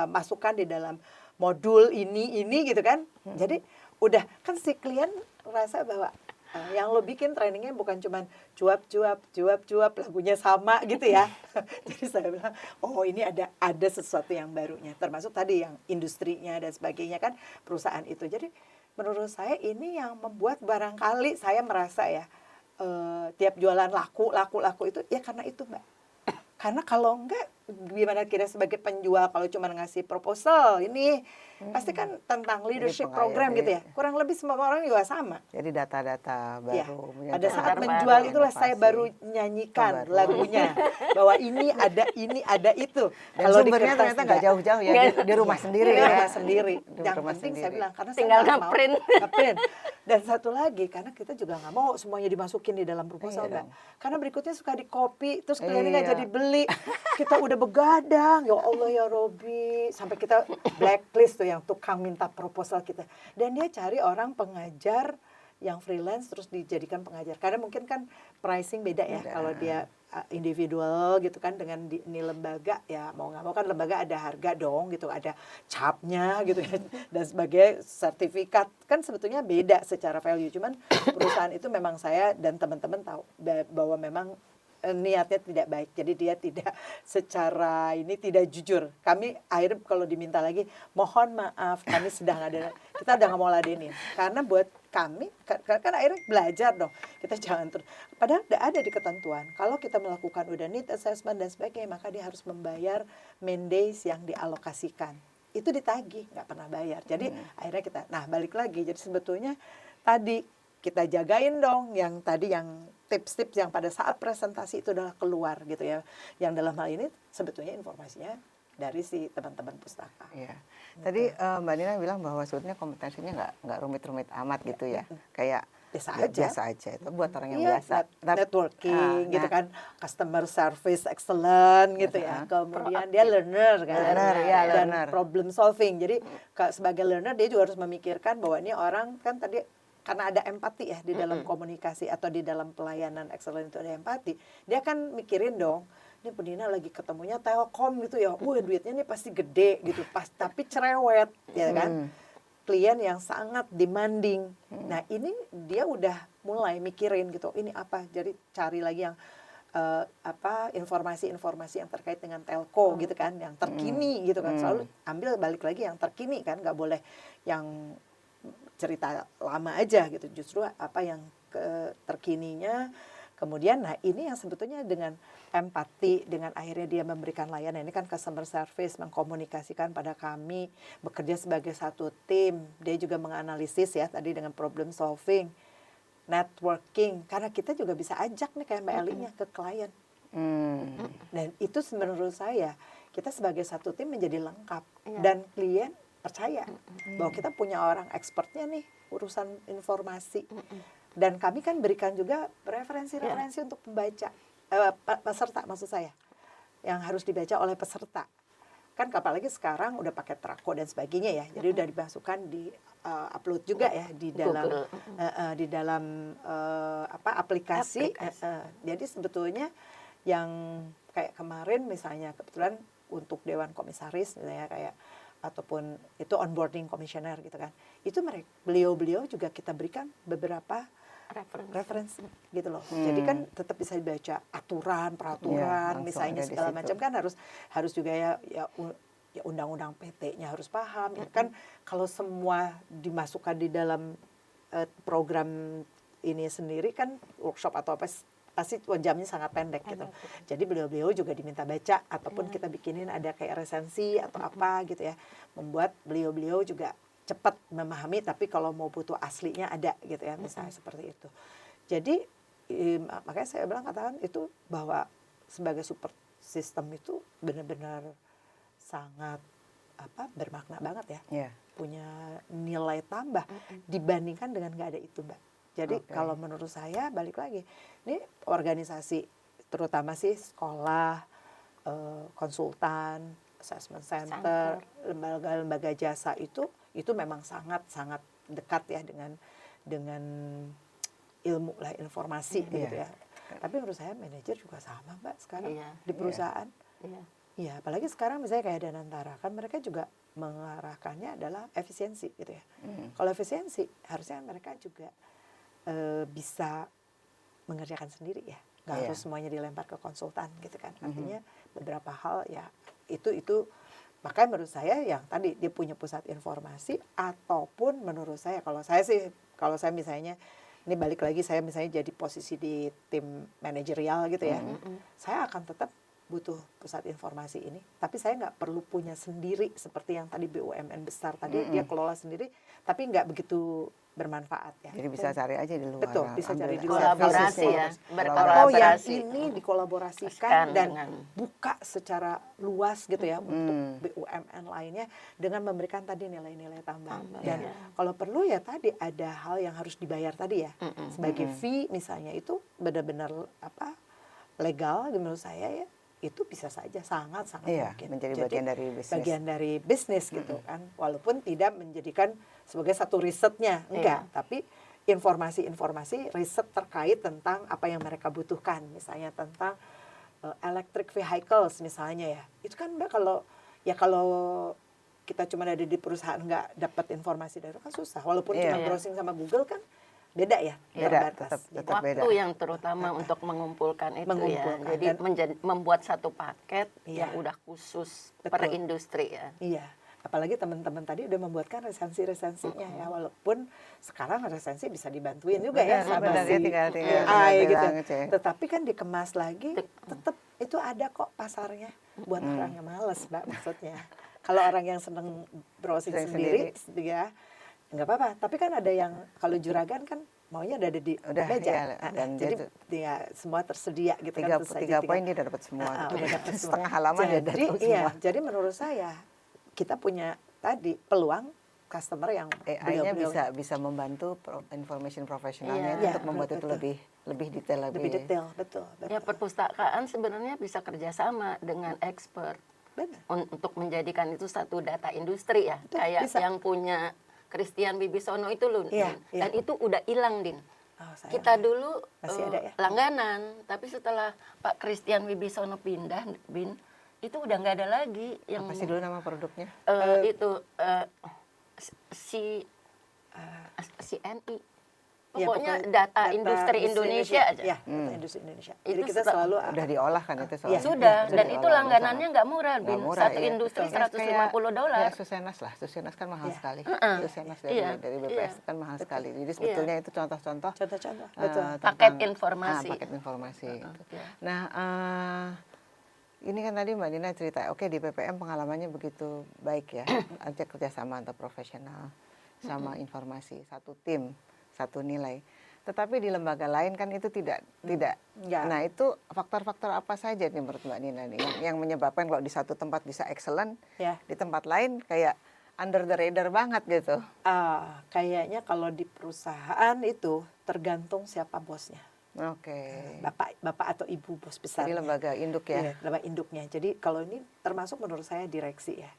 masukkan di dalam modul ini gitu kan. Jadi udah kan si klien rasa bahwa yang lo bikin trainingnya bukan cuman cuap lagunya sama gitu ya. Jadi saya bilang oh ini ada sesuatu yang barunya, termasuk tadi yang industrinya dan sebagainya kan perusahaan itu. Jadi menurut saya ini yang membuat barangkali saya merasa ya tiap jualan laku itu ya karena itu Mbak. Karena kalau enggak gimana kira sebagai penjual kalau cuma ngasih proposal ini pasti kan tentang leadership program gitu ya. Kurang lebih semua orang juga sama.
Jadi data-data
Ya,
baru.
pada saat
baru,
menjual itulah
inovasi.
saya baru nyanyikan
Baru.
lagunya bahwa ini ada itu.
Dan
Kalau di
sumbernya
kertas
ternyata nggak jauh-jauh ya, di rumah sendiri
di
ya.
rumah sendiri.
Di
Yang
rumah
penting saya
sendiri.
bilang karena
Tinggal
saya nggak mau
ngeprint.
ngeprint. Dan satu lagi karena kita juga nggak mau semuanya dimasukin di dalam proposal
Iya
Mbak.
dong.
Karena berikutnya suka di copy terus kliennya nggak
Iya.
jadi beli. Kita udah begadang ya Allah ya Robi sampai kita blacklist tuh yang tukang minta proposal kita. Dan dia cari orang pengajar yang freelance terus dijadikan pengajar. Karena mungkin kan pricing beda ya
Beda.
kalau dia individual gitu kan dengan ini lembaga ya mau nggak mau kan lembaga ada harga dong gitu, ada capnya gitu kan dan sebagai sertifikat kan sebetulnya beda secara value. Cuman perusahaan itu memang saya dan teman-teman tahu bahwa memang niatnya tidak baik. Jadi dia tidak secara ini tidak jujur. Kami akhirnya kalau diminta lagi, mohon maaf kami sedang ada, kita udah nggak mau ladenin. Karena buat kami, kan akhirnya belajar dong. Kita jangan terus, padahal udah ada di ketentuan. Kalau kita melakukan udah need assessment dan sebagainya, maka dia harus membayar main days yang dialokasikan. Itu ditagih, nggak pernah bayar. Jadi akhirnya kita, nah balik lagi. Jadi sebetulnya tadi kita jagain dong yang tadi yang tips-tips yang pada saat presentasi itu adalah keluar gitu ya. Yang dalam hal ini sebetulnya informasinya dari si teman-teman pustaka.
Iya. Tadi Mbak Nina bilang bahwa sebetulnya kompetensinya nggak rumit-rumit amat gitu ya. Kayak biasa aja itu buat orang yang biasa.
Networking gitu kan, customer service excellent gitu ya. Kemudian dia learner kan. Dan
learner.
problem solving. Jadi sebagai learner dia juga harus memikirkan bahwa ini orang kan tadi karena ada empati ya di dalam komunikasi atau di dalam pelayanan excellent itu ada empati. Dia kan mikirin dong, ini Bu Nina lagi ketemunya Telkom gitu ya. Duitnya ini pasti gede gitu. Tapi cerewet ya kan. Klien yang sangat demanding. Nah, ini dia udah mulai mikirin gitu. Ini apa? Jadi cari lagi yang informasi-informasi yang terkait dengan telco gitu kan, yang terkini gitu kan. Selalu ambil balik lagi yang terkini kan, nggak boleh yang cerita lama aja gitu, justru apa yang terkininya. Kemudian nah ini yang sebetulnya dengan empati, dengan akhirnya dia memberikan layanan, ini kan customer service, mengkomunikasikan pada kami, bekerja sebagai satu tim, dia juga menganalisis ya tadi dengan problem solving, networking, karena kita juga bisa ajak nih kayak Mbak Elinya ke klien. Dan itu menurut saya kita sebagai satu tim menjadi lengkap
Iya.
dan klien percaya bahwa kita punya orang expertnya nih urusan informasi. Dan kami kan berikan juga referensi-referensi untuk pembaca, peserta maksud saya, yang harus dibaca oleh peserta. Kan apalagi sekarang udah pakai Trako dan sebagainya ya, jadi udah dimasukkan di upload juga ya di dalam di dalam aplikasi. Jadi sebetulnya yang kayak kemarin misalnya kebetulan untuk Dewan Komisaris misalnya kayak ataupun itu onboarding commissioner gitu kan, itu beliau juga kita berikan beberapa referensi gitu loh. Jadi kan tetap bisa dibaca aturan, peraturan,
langsung
misalnya
ada di
segala
situ.
macam kan harus juga ya undang-undang PT-nya harus paham. Ya kan kalau semua dimasukkan di dalam program ini sendiri kan workshop atau apa pasti jamnya sangat pendek gitu. Jadi beliau-beliau juga diminta baca ataupun kita bikinin ada kayak resensi atau apa gitu ya. Membuat beliau-beliau juga cepat memahami, tapi kalau mau butuh aslinya ada gitu ya, misalnya seperti itu. Jadi makanya saya bilang katakan itu bahwa sebagai support system itu benar-benar sangat bermakna banget ya, punya nilai tambah dibandingkan dengan nggak ada itu, Mbak. Jadi kalau menurut saya balik lagi, ini organisasi terutama sih sekolah, konsultan, assessment center, lembaga-lembaga jasa itu memang sangat dekat ya dengan ilmu lah, informasi gitu ya. Tapi menurut saya manajer juga sama, Mbak, sekarang di perusahaan. Iya, apalagi sekarang misalnya kayak Danantara kan mereka juga mengarahkannya adalah efisiensi gitu ya. Kalau efisiensi harusnya mereka juga bisa mengerjakan sendiri ya, nggak harus semuanya dilempar ke konsultan gitu kan. Artinya beberapa hal ya itu makanya menurut saya yang tadi dia punya pusat informasi, ataupun menurut saya kalau saya misalnya ini balik lagi saya misalnya jadi posisi di tim manajerial gitu ya, saya akan tetap butuh pusat informasi ini, tapi saya nggak perlu punya sendiri seperti yang tadi BUMN besar tadi dia kelola sendiri, tapi nggak begitu bermanfaat ya.
Jadi bisa cari aja di luar.
Betul, bisa cari di
luar.
luar.
Kolaborasi ya,
Atau yang
berkolaborasi.
ini dikolaborasikan dan buka secara luas gitu ya untuk BUMN lainnya dengan memberikan tadi nilai-nilai tambah. Dan kalau perlu ya tadi ada hal yang harus dibayar tadi ya, sebagai fee misalnya itu benar-benar legal menurut saya ya. Itu bisa saja sangat mungkin
menjadi bagian dari bisnis
gitu kan, walaupun tidak menjadikan sebagai satu risetnya enggak, tapi informasi riset terkait tentang apa yang mereka butuhkan, misalnya tentang electric vehicles misalnya ya, itu kan Mbak kalau kita cuma ada di perusahaan nggak dapat informasi dari itu kan susah, walaupun cuma browsing sama Google kan beda ya, terbatas.
Tetap
waktu
beda.
yang terutama untuk mengumpulkan itu ya. Jadi membuat satu paket yang udah khusus per industri ya.
Iya, apalagi teman-teman tadi udah membuatkan resensinya ya, walaupun sekarang resensi bisa dibantuin juga ya sama si AI gitu. Tetapi kan dikemas lagi, tetap itu ada kok pasarnya buat orang yang males, Mbak, maksudnya. Kalau orang yang seneng browsing sendiri ya nggak apa-apa, tapi kan ada yang kalau juragan kan maunya ada di meja, jadi dia semua tersedia gitu kan.
3 poin dia dapat semua, setengah halaman dia dapat semua.
Jadi menurut saya kita punya tadi peluang customer yang
AI-nya bisa membantu information profesionalnya untuk membuat itu lebih detail,
lebih detail, betul.
Ya perpustakaan sebenarnya bisa kerjasama dengan expert untuk menjadikan itu satu data industri ya, kayak yang punya Christian Wibisono itu loh, dan itu udah hilang, Din. Kita dulu
masih ada ya?
Langganan, tapi setelah Pak Christian Wibisono pindah, Bin, itu udah nggak ada lagi.
Apa sih dulu nama produknya?
CNI. Pokoknya data industri Indonesia aja.
Ya, data industri Indonesia. Jadi kita selalu
udah diolah kan itu soalnya.
Sudah, dan itu langganannya nggak murah, Bin. Satu industri $150.
Ya, Susenas kan mahal sekali. Susenas dari BPS kan mahal sekali. Jadi sebetulnya itu contoh-contoh.
Paket informasi.
Paket informasi. Nah, ini kan tadi Mbak Nina cerita, oke di PPM pengalamannya begitu baik ya, ajak kerjasama antar profesional sama informasi, satu tim, satu nilai. Tetapi di lembaga lain kan itu tidak.
Ya.
Nah, itu faktor-faktor apa saja nih menurut Mbak Nina nih yang menyebabkan kalau di satu tempat bisa excellent,
Ya.
di tempat lain kayak under the radar banget gitu.
Kayaknya kalau di perusahaan itu tergantung siapa bosnya.
Oke.
Bapak atau ibu bos besar.
Jadi lembaga induk ya.
Iya, lembaga induknya. Jadi kalau ini termasuk menurut saya direksi ya.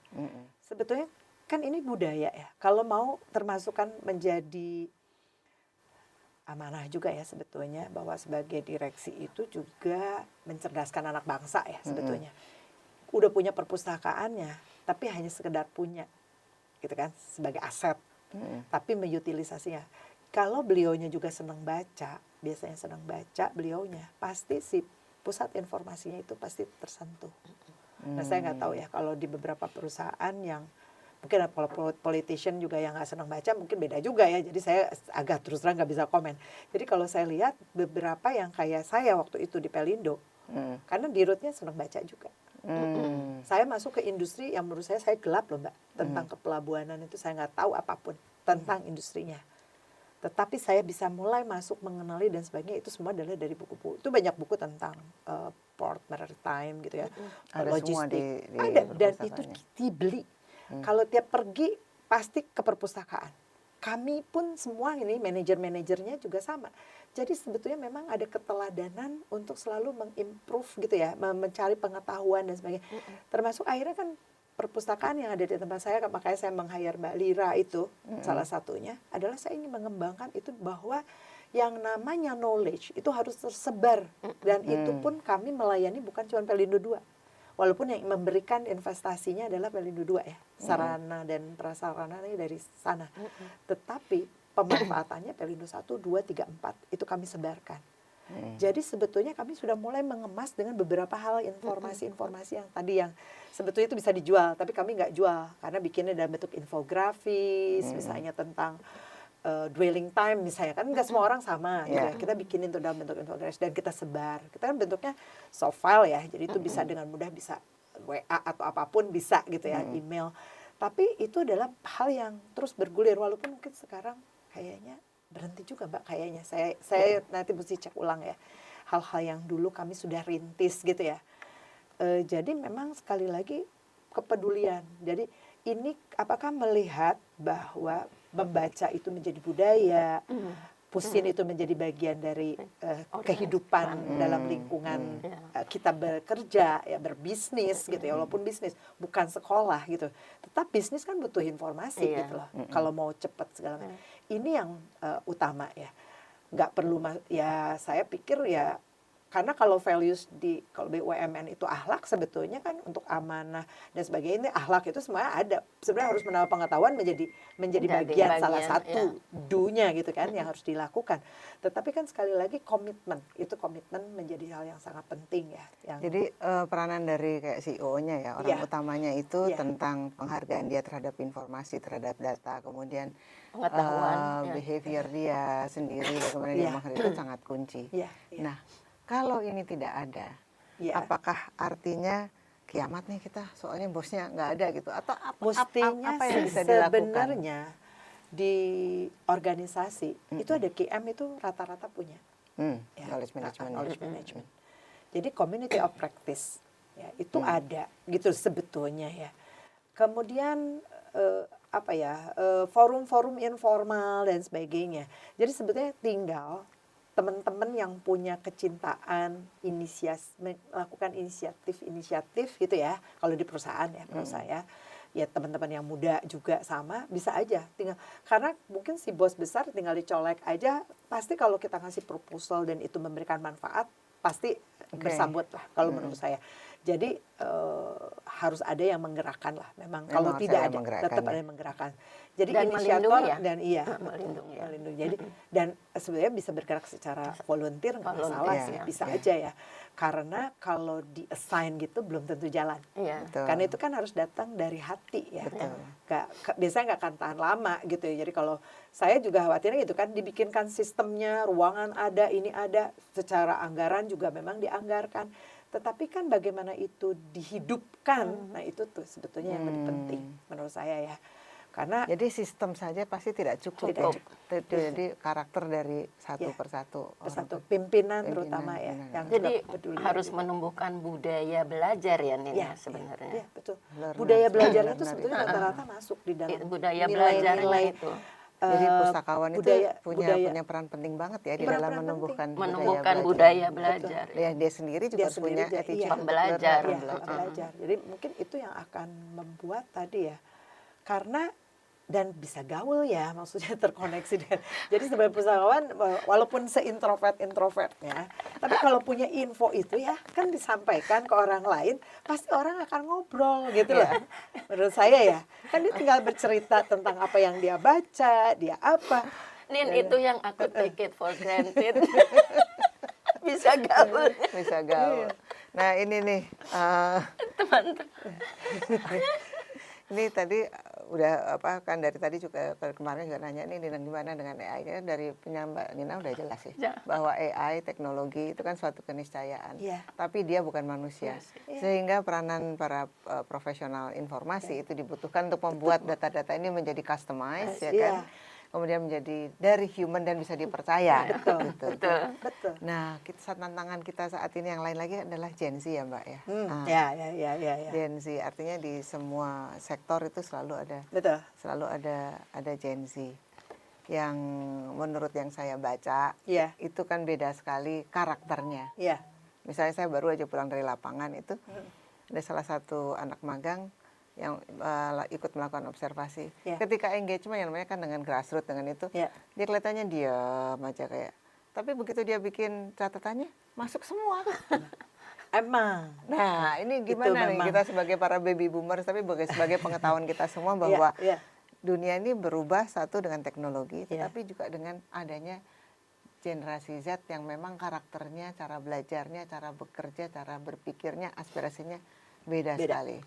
Sebetulnya kan ini budaya ya. Kalau mau termasukkan menjadi amanah juga ya sebetulnya, bahwa sebagai direksi itu juga mencerdaskan anak bangsa ya sebetulnya. Udah punya perpustakaannya, tapi hanya sekedar punya, gitu kan, sebagai aset. Tapi mengutilisasinya. Kalau beliaunya juga senang baca, biasanya senang baca beliaunya, pasti si pusat informasinya itu pasti tersentuh. Nah, saya nggak tahu ya kalau di beberapa perusahaan yang mungkin kalau politician juga yang nggak senang baca mungkin beda juga ya. Jadi saya agak terus terang nggak bisa komen. Jadi kalau saya lihat beberapa yang kayak saya waktu itu di Pelindo, karena di rootnya senang baca juga. Saya masuk ke industri yang menurut saya gelap loh Mbak. Tentang kepelabuhanan itu saya nggak tahu apapun tentang industrinya. Tetapi saya bisa mulai masuk mengenali dan sebagainya, itu semua adalah dari buku-buku. Itu banyak buku tentang port maritime gitu ya.
Ada semua
logistik.
di
Ada, dan itu
perpustakaannya.
dibeli. Kalau tiap pergi pasti ke perpustakaan. Kami pun semua ini manajer-manajernya juga sama. Jadi sebetulnya memang ada keteladanan untuk selalu mengimprove gitu ya, mencari pengetahuan dan sebagainya. Termasuk akhirnya kan perpustakaan yang ada di tempat saya, makanya saya meng-hire Mbak Lira itu, salah satunya adalah saya ingin mengembangkan itu bahwa yang namanya knowledge itu harus tersebar. Dan itu pun kami melayani bukan cuma Pelindo 2. Walaupun yang memberikan investasinya adalah Pelindo 2 ya, sarana dan prasarananya dari sana. Tetapi pemanfaatannya Pelindo 1, 2, 3, 4 itu kami sebarkan. Jadi sebetulnya kami sudah mulai mengemas dengan beberapa hal informasi-informasi yang tadi yang sebetulnya itu bisa dijual, tapi kami nggak jual karena bikinnya dalam bentuk infografis, misalnya tentang dwelling time misalnya, kan nggak semua orang sama gitu ya. Kita bikinin itu dalam bentuk infografis dan kita sebar. Kita kan bentuknya soft file ya, jadi itu bisa dengan mudah bisa WA atau apapun bisa gitu ya, email. Tapi itu adalah hal yang terus bergulir, walaupun mungkin sekarang kayaknya berhenti juga Mbak kayaknya. Saya nanti mesti cek ulang ya. Hal-hal yang dulu kami sudah rintis gitu ya. Jadi memang sekali lagi kepedulian. Jadi ini apakah melihat bahwa membaca itu menjadi budaya, Pusin itu menjadi bagian dari kehidupan dalam lingkungan kita bekerja, ya berbisnis gitu ya, walaupun bisnis bukan sekolah gitu. Tetap bisnis kan butuh informasi gitu loh. Kalau mau cepat segala macam. Ini yang utama ya. Nggak perlu ya saya pikir ya, karena kalau values kalau BUMN itu akhlak sebetulnya kan untuk amanah dan sebagainya, akhlak itu semuanya ada. Sebenarnya harus menambah pengetahuan menjadi bagian salah satu do-nya gitu kan yang harus dilakukan. Tetapi kan sekali lagi komitmen menjadi hal yang sangat penting ya.
Jadi peranan dari kayak CEO-nya ya, orang utamanya itu tentang penghargaan dia terhadap informasi, terhadap data, kemudian
pengetahuan,
behavior dia sendiri, kemudian dia menghargai itu sangat kunci. Nah, kalau ini tidak ada, apakah artinya kiamat nih kita? Soalnya bosnya nggak ada gitu, atau apa yang bisa dilakukan?
Sebenarnya di organisasi itu ada KM itu rata-rata punya.
Knowledge management.
Jadi community of practice ya, itu ada gitu sebetulnya ya. Kemudian forum-forum informal dan sebagainya. Jadi sebetulnya tinggal teman-teman yang punya kecintaan melakukan inisiatif gitu ya. Kalau di perusahaan ya, menurut saya ya teman-teman yang muda juga sama bisa aja tinggal, karena mungkin si bos besar tinggal dicolek aja, pasti kalau kita ngasih proposal dan itu memberikan manfaat pasti bersambut lah kalau menurut saya. Jadi harus ada yang menggerakkan lah memang. Kalau tidak ada tetap ada yang menggerakkan. Jadi
dan
inisiator
ya?
dan melindungi. Jadi dan sebenarnya bisa bergerak secara volunteer nggak masalah sih, bisa aja ya. Karena kalau di-assign gitu belum tentu jalan. Karena itu kan harus datang dari hati ya. Biasanya nggak akan tahan lama gitu ya. Jadi kalau saya juga khawatirnya gitu kan, dibikinkan sistemnya, ruangan ada, ini ada, secara anggaran juga memang dianggarkan. Tetapi kan bagaimana itu dihidupkan, nah itu tuh sebetulnya yang lebih penting menurut saya ya. Karena
Jadi sistem saja pasti tidak cukup.
Tidak
ya. Jadi karakter dari satu
Ya.
persatu.
satu
orang.
pimpinan terutama ya,
pimpinan.
yang
Jadi
juga peduli
harus
juga.
menumbuhkan budaya belajar ya Nina
Ya,
sebenarnya.
ya, betul.
Learner,
Budaya belajar itu
learner
sebetulnya
itu.
rata-rata masuk di dalam
Budaya
nilai-nilai
belajarnya itu.
Jadi pustakawan
budaya,
itu punya peran penting banget ya di
Peran-
dalam
peran
menumbuhkan
Menumbuhkan
belajar.
budaya belajar.
Ya, dia sendiri juga
Dia sendiri
punya
juga,
attitude
iya.
Pembelajar.
learner,
ya, belajar. Jadi mungkin itu yang akan membuat tadi ya, karena dan bisa gaul ya, maksudnya terkoneksi dengan. Jadi sebagai pustakawan, walaupun seintrovert-introvertnya, tapi kalau punya info itu ya kan disampaikan ke orang lain, pasti orang akan ngobrol gitu loh. Menurut saya ya, kan dia tinggal bercerita tentang apa yang dia baca, dia apa.
Nin, itu yang aku take it for granted. Bisa gaul.
Bisa gaul. Nah ini nih,
Teman-teman.
ini tadi udah apa kan dari tadi juga kemarin juga nanya nih gimana dengan AI. Kan dari Mbak Nina udah jelas sih
Ya.
bahwa AI teknologi itu kan suatu keniscayaan,
Iya.
tapi dia bukan manusia.
Yes.
Sehingga peranan para profesional informasi itu dibutuhkan untuk membuat data-data ini menjadi customized ya
Iya.
kan. Kemudian menjadi dari human dan bisa dipercaya.
Betul.
Gitu.
Betul.
Nah, tantangan kita saat ini yang lain lagi adalah Gen Z ya Mbak ya.
Ya.
Gen Z artinya di semua sektor itu selalu
Betul.
ada Gen Z yang menurut yang saya baca
Iya.
itu kan beda sekali karakternya.
Iya.
Misalnya saya baru aja pulang dari lapangan itu ada salah satu anak magang yang ikut melakukan observasi.
Ya.
Ketika engagement yang namanya kan dengan grassroots dengan itu,
Ya.
dia kelihatannya diam aja kayak. Tapi begitu dia bikin catatannya masuk semua.
Emang.
Nah, ini gimana nih
memang.
kita sebagai para baby boomers tapi sebagai pengetahuan kita semua bahwa
Iya.
dunia ini berubah satu dengan teknologi,
Iya.
tetapi juga dengan adanya generasi Z yang memang karakternya, cara belajarnya, cara bekerja, cara berpikirnya, aspirasinya beda sekali.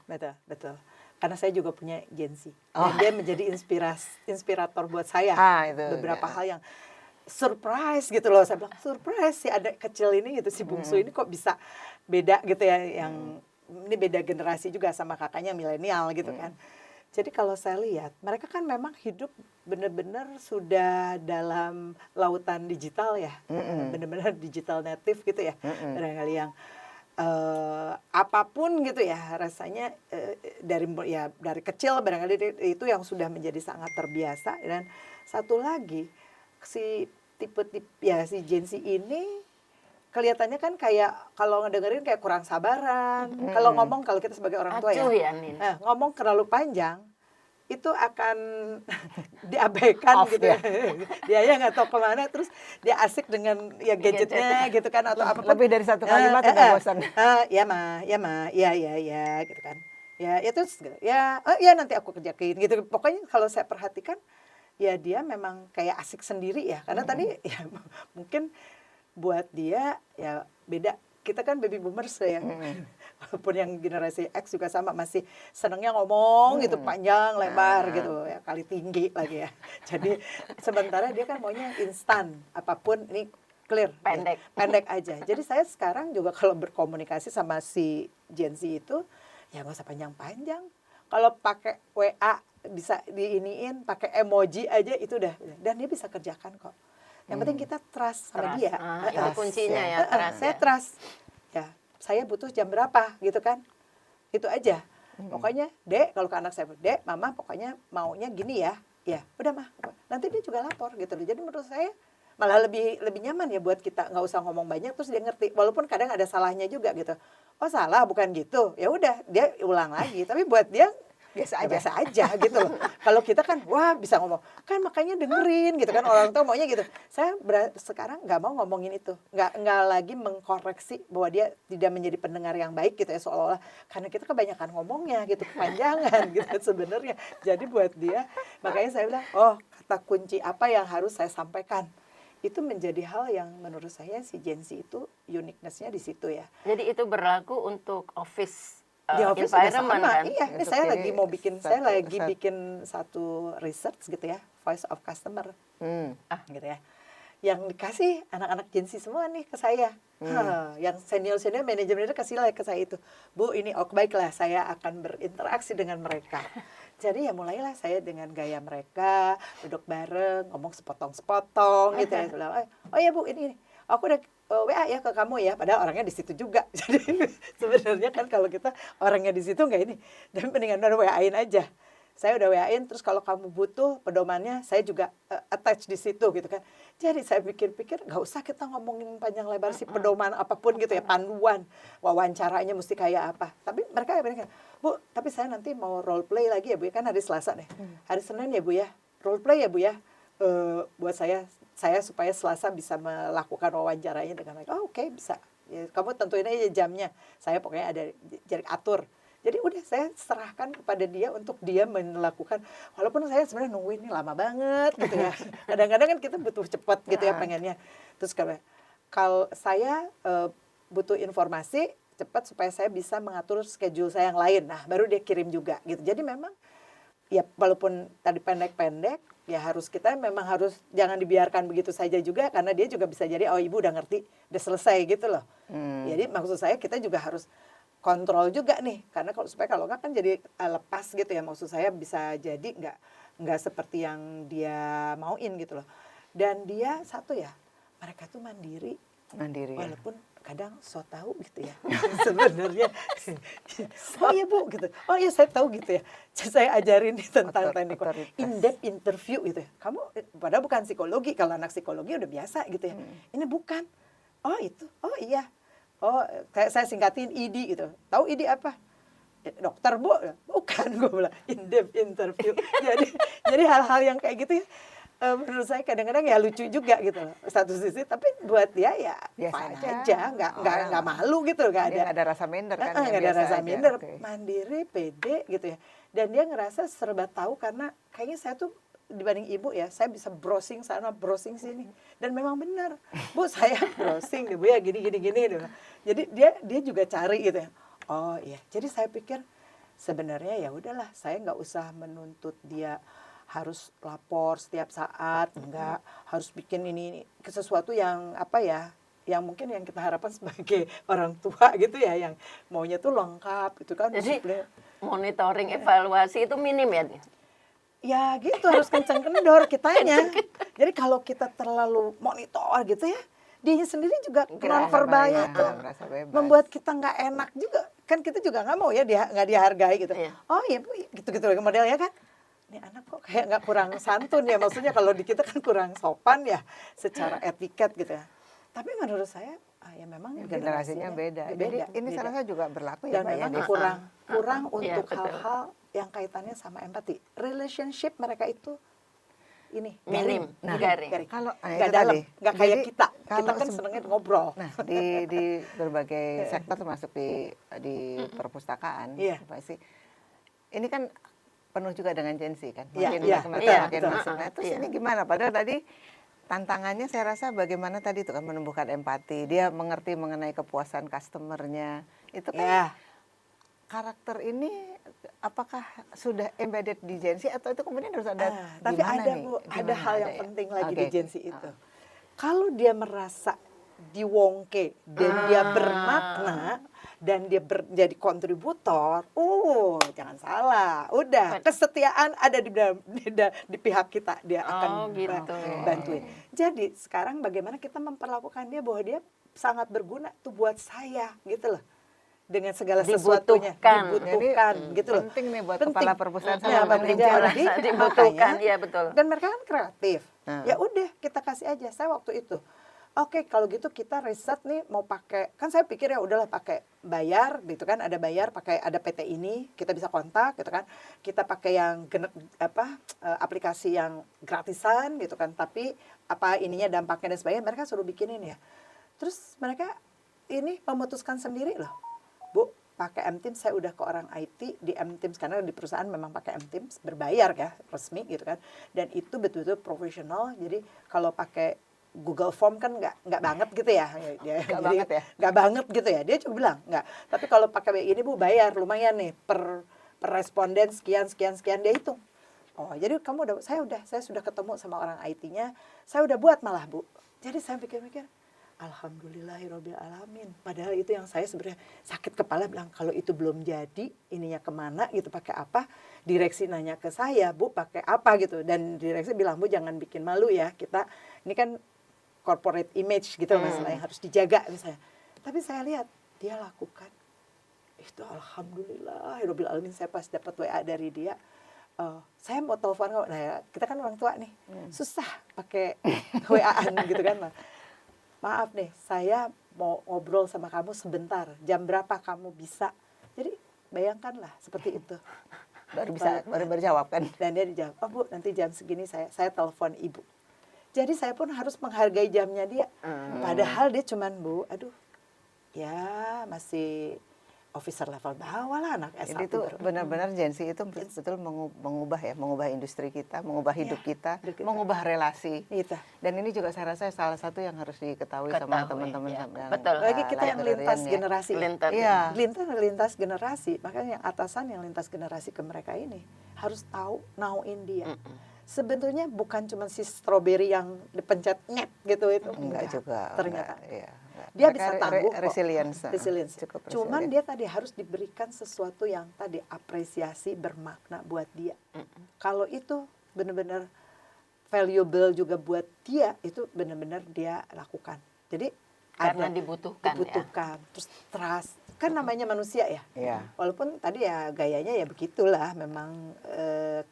Betul. Karena saya juga punya Gen Z.
Oh.
Dan dia menjadi inspirator buat saya.
Itu
Beberapa
ya.
hal yang surprise gitu loh. Saya bilang, surprise si adik kecil ini gitu, si bungsu ini kok bisa beda gitu ya. Yang ini beda generasi juga sama kakaknya milenial gitu kan. Jadi kalau saya lihat, mereka kan memang hidup benar-benar sudah dalam lautan digital ya. Benar-benar digital native gitu ya. Barangkali yang apapun gitu ya rasanya dari kecil barangkali itu yang sudah menjadi sangat terbiasa. Dan satu lagi si si Gen Z ini kelihatannya kan kayak kalau ngedengerin kayak kurang sabaran. Kalau ngomong, kalau kita sebagai orang tua
Acuh
ya,
ya, Nin.
ngomong terlalu panjang itu akan diabaikan gitu ya. Dia ya nggak tahu kemana, terus dia asik dengan ya gadgetnya gitu kan atau apapun.
Lebih dari satu kalimat udah bosan.
Ya gitu kan. Ya terus ya nanti aku kerjain gitu. Pokoknya kalau saya perhatikan ya dia memang kayak asik sendiri ya. Karena tadi ya mungkin buat dia ya beda. Kita kan baby boomers ya. Walaupun yang generasi X juga sama, masih senengnya ngomong gitu panjang lebar gitu ya, kali tinggi lagi ya. Jadi sementara dia kan maunya instan, apapun ini clear,
Pendek.
ya, pendek aja. Jadi saya sekarang juga kalau berkomunikasi sama si Gen Z itu ya nggak usah panjang-panjang. Kalau pakai WA bisa diiniin, pakai emoji aja itu udah, dan dia bisa kerjakan kok. Yang penting kita trust sama dia.
Itu kuncinya ya, trust
Saya
ya.
trust. Ya, saya butuh jam berapa gitu kan. Itu aja. Pokoknya, Dek, kalau ke anak saya, Dek, Mama pokoknya maunya gini ya. Ya, udah Mah. Nanti dia juga lapor gitu loh. Jadi menurut saya malah lebih nyaman ya buat kita, nggak usah ngomong banyak terus dia ngerti. Walaupun kadang ada salahnya juga gitu. Oh, salah bukan gitu. Ya udah, dia ulang lagi. Tapi buat dia biasa aja gitu loh. Kalau kita kan wah bisa ngomong, kan makanya dengerin gitu kan, orang tua maunya gitu. Saya sekarang nggak mau ngomongin itu, nggak lagi mengkoreksi bahwa dia tidak menjadi pendengar yang baik gitu ya, seolah-olah karena kita kebanyakan ngomongnya gitu, kepanjangan gitu sebenarnya. Jadi buat dia, makanya saya bilang, oh kata kunci apa yang harus saya sampaikan, itu menjadi hal yang menurut saya si Gen Z itu uniqueness-nya di situ ya.
Jadi itu berlaku untuk office
Di office juga
environment
sama.
kan?
Iya,
Untuk
saya
ini
lagi mau bikin
satu-
satu research gitu ya, voice of customer gitu ya. yang dikasih anak-anak Gen Z semua nih ke saya. Yang senior-senior manajemennya kasih lah ke saya itu. Bu, ini baiklah saya akan berinteraksi dengan mereka. Jadi ya mulailah saya dengan gaya mereka, duduk bareng, ngomong sepotong-sepotong gitu ya. Saya bilang, oh ya Bu, ini. Aku udah WA ya ke kamu ya, padahal orangnya di situ juga. Jadi sebenarnya kan kalau kita orangnya di situ nggak ini, dan mendingan udah WA-in aja. Saya udah WA-in, terus kalau kamu butuh pedomannya, saya juga attach di situ gitu kan. Jadi saya pikir-pikir, nggak usah kita ngomongin panjang lebar sih pedoman apapun gitu ya, panduan, wawancaranya mesti kayak apa. Tapi mereka bilang, Bu, tapi saya nanti mau role play lagi ya Bu, kan hari Selasa nih. Hari Senin ya Bu ya, role play ya Bu ya. Buat saya supaya Selasa bisa melakukan wawancaranya dengan mereka. Oh, oke, bisa. Ya, kamu tentuin aja jamnya. Saya pokoknya ada jadi atur. Jadi udah saya serahkan kepada dia untuk dia melakukan, walaupun saya sebenarnya nungguin ini lama banget gitu ya. Kadang-kadang kan kita butuh cepat gitu ya pengennya. Terus kalau saya butuh informasi cepat supaya saya bisa mengatur schedule saya yang lain. Nah, baru dia kirim juga gitu. Jadi memang ya walaupun tadi pendek-pendek, ya kita memang harus jangan dibiarkan begitu saja juga, karena dia juga bisa jadi oh ibu udah ngerti, udah selesai gitu loh. Jadi maksud saya kita juga harus kontrol juga nih, karena kalau nggak kan jadi lepas gitu ya, maksud saya bisa jadi nggak seperti yang dia mauin gitu loh. Dan dia satu ya, mereka tuh mandiri walaupun kadang so tahu gitu ya sebenarnya. Oh iya Bu gitu, oh iya saya tahu gitu ya. Saya ajarin nih tentang teknik in-depth interview gitu ya. Kamu padahal bukan psikologi, kalau anak psikologi udah biasa gitu ya. Ini bukan. Oh itu, oh iya. Oh, saya singkatin ID gitu. Tahu ID apa? Dokter Bu, bukan, gue bilang in-depth interview. jadi hal-hal yang kayak gitu ya, menurut saya kadang-kadang ya lucu juga gitu loh. Satu sisi, tapi buat dia ya
biasa
fine aja, nggak malu gitu, nggak
ada rasa minder kan?
Nggak ada rasa minder,
okay.
Mandiri, pede gitu ya. Dan dia ngerasa serba tahu karena kayaknya saya tuh dibanding ibu ya, saya bisa browsing sana, browsing sini, dan memang benar, Bu saya browsing deh Bu ya, gini. Jadi dia juga cari gitu ya. Oh iya, jadi saya pikir sebenarnya ya udahlah, saya nggak usah menuntut dia harus lapor setiap saat, enggak harus bikin ini sesuatu yang apa ya, yang mungkin yang kita harapkan sebagai orang tua gitu ya, yang maunya tuh lengkap gitu kan.
Jadi monitoring evaluasi itu minim ya?
Ya gitu, harus kenceng kendor kitanya. Jadi kalau kita terlalu monitor gitu ya, dianya sendiri juga non-verbalnya tuh membuat kita nggak enak juga. Kan kita juga nggak mau ya nggak dihargai gitu. Iya. Oh iya Bu, gitu-gitu modelnya kan. Ini anak kok kayak nggak kurang santun ya, maksudnya kalau di kita kan kurang sopan ya secara etiket gitu ya. Tapi menurut saya ya memang
generasinya beda. Jadi ini saya rasa juga berlaku ya.
Dan memang kurang untuk
ya,
hal-hal yang kaitannya sama empati. Relationship mereka itu ini
minim,
garing.
Kalau
nggak dalam, nggak kayak kita. Kita kan senengnya ngobrol.
Nah, di berbagai sektor termasuk di perpustakaan, pasti ini kan penuh juga dengan Gen Z kan. Makin masuk. Nah, terus ini gimana? Padahal tadi tantangannya saya rasa bagaimana tadi itu kan menumbuhkan empati, dia mengerti mengenai kepuasan customernya. Itu kan karakter ini apakah sudah embedded di Gen Z atau itu kemudian harus ada
tapi ada nih? Bu, ada hal yang penting lagi di Gen Z itu. Kalau dia merasa diwongke dan dia bermakna dan dia jadi kontributor, jangan salah, udah kesetiaan ada di pihak kita, dia akan bantuin. Jadi sekarang bagaimana kita memperlakukan dia bahwa dia sangat berguna tuh buat saya gitu loh. Dengan segala sesuatunya dibutuhkan gitu loh.
Penting nih buat kepala perpustakaan
dibutuhkan, ya betul.
Dan mereka kan kreatif. Ya udah kita kasih aja. Saya waktu itu, oke, kalau gitu kita riset nih mau pakai, kan saya pikir ya udahlah pakai bayar gitu kan, ada bayar pakai ada PT ini, kita bisa kontak gitu kan. Kita pakai yang aplikasi yang gratisan gitu kan, tapi apa ininya dampaknya dan sebagainya mereka suruh bikinin ya. Terus mereka ini memutuskan sendiri loh. Bu, pakai M-Teams, saya udah ke orang IT di M-Teams, karena di perusahaan memang pakai M-Teams, berbayar ya, resmi gitu kan. Dan itu betul-betul profesional, jadi kalau pakai Google Form kan nggak banget gitu ya. Nggak banget gitu ya, dia cuma bilang, nggak. Tapi kalau pakai ini Bu, bayar, lumayan nih, per responden sekian, dia hitung. Oh, jadi saya sudah ketemu sama orang IT-nya, saya udah buat malah Bu, Jadi saya pikir-pikir, alhamdulillahirobbil alamin. Padahal itu yang saya sebenarnya sakit kepala bilang kalau itu belum jadi, ininya kemana gitu, pakai apa? Direksi nanya ke saya, Bu pakai apa gitu. Dan direksi bilang, Bu jangan bikin malu ya, kita ini kan corporate image gitu masalah yang harus dijaga misalnya. Tapi saya lihat dia lakukan. Itu alhamdulillahirobbil alamin, saya pas dapat WA dari dia, saya mau telepon kamu. Nah, kita kan orang tua nih, susah pakai WA-an gitu kan. Maaf nih, saya mau ngobrol sama kamu sebentar. Jam berapa kamu bisa? Jadi bayangkanlah seperti itu.
baru berjawab kan.
Dan dia dijawab, oh Bu, nanti jam segini saya telepon Ibu. Jadi saya pun harus menghargai jamnya dia. Padahal dia cuman, Bu, aduh, ya masih officer level bawah lah, anak S1.
Jadi itu
baru.
benar-benar Gen Z itu betul mengubah hidup kita, mengubah hidup kita, mengubah relasi.
Gitu.
Dan ini juga saya rasa salah satu yang harus diketahui sama teman-teman.
ya.
yang
Betul.
Lagi kita yang lintas
librarian ya.
generasi.
Iya.
Lintas generasi. Makanya yang atasan yang lintas generasi ke mereka ini harus tahu nauin dia. Sebetulnya bukan cuma si stroberi yang dipencet nyet gitu itu.
Enggak juga.
Ternyata.
Enggak,
Dia
mereka
bisa tangguh kok.
resilience.
Cukup cuman dia tadi harus diberikan sesuatu yang tadi apresiasi bermakna buat dia. Kalau itu benar-benar valuable juga buat dia, itu benar-benar dia lakukan. Jadi
Karena
ada,
dibutuhkan ya.
Terus trust. Kan namanya manusia ya.
Iya.
Walaupun tadi ya gayanya ya begitulah, memang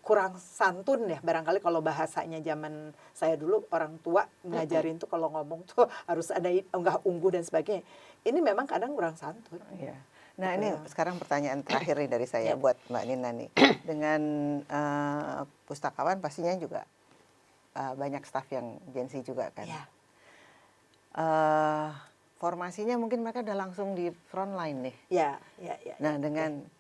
kurang santun ya. Barangkali kalau bahasanya zaman saya dulu, orang tua ngajarin tuh kalau ngomong tuh harus ada unggah ungguh dan sebagainya. Ini memang kadang kurang santun.
Iya. Nah ini sekarang pertanyaan terakhir nih dari saya buat Mbak Nina nih. Dengan pustakawan pastinya juga banyak staf yang Gen Z juga kan.
Iya.
Formasinya mungkin mereka udah langsung di front line nih.
Ya.
Nah,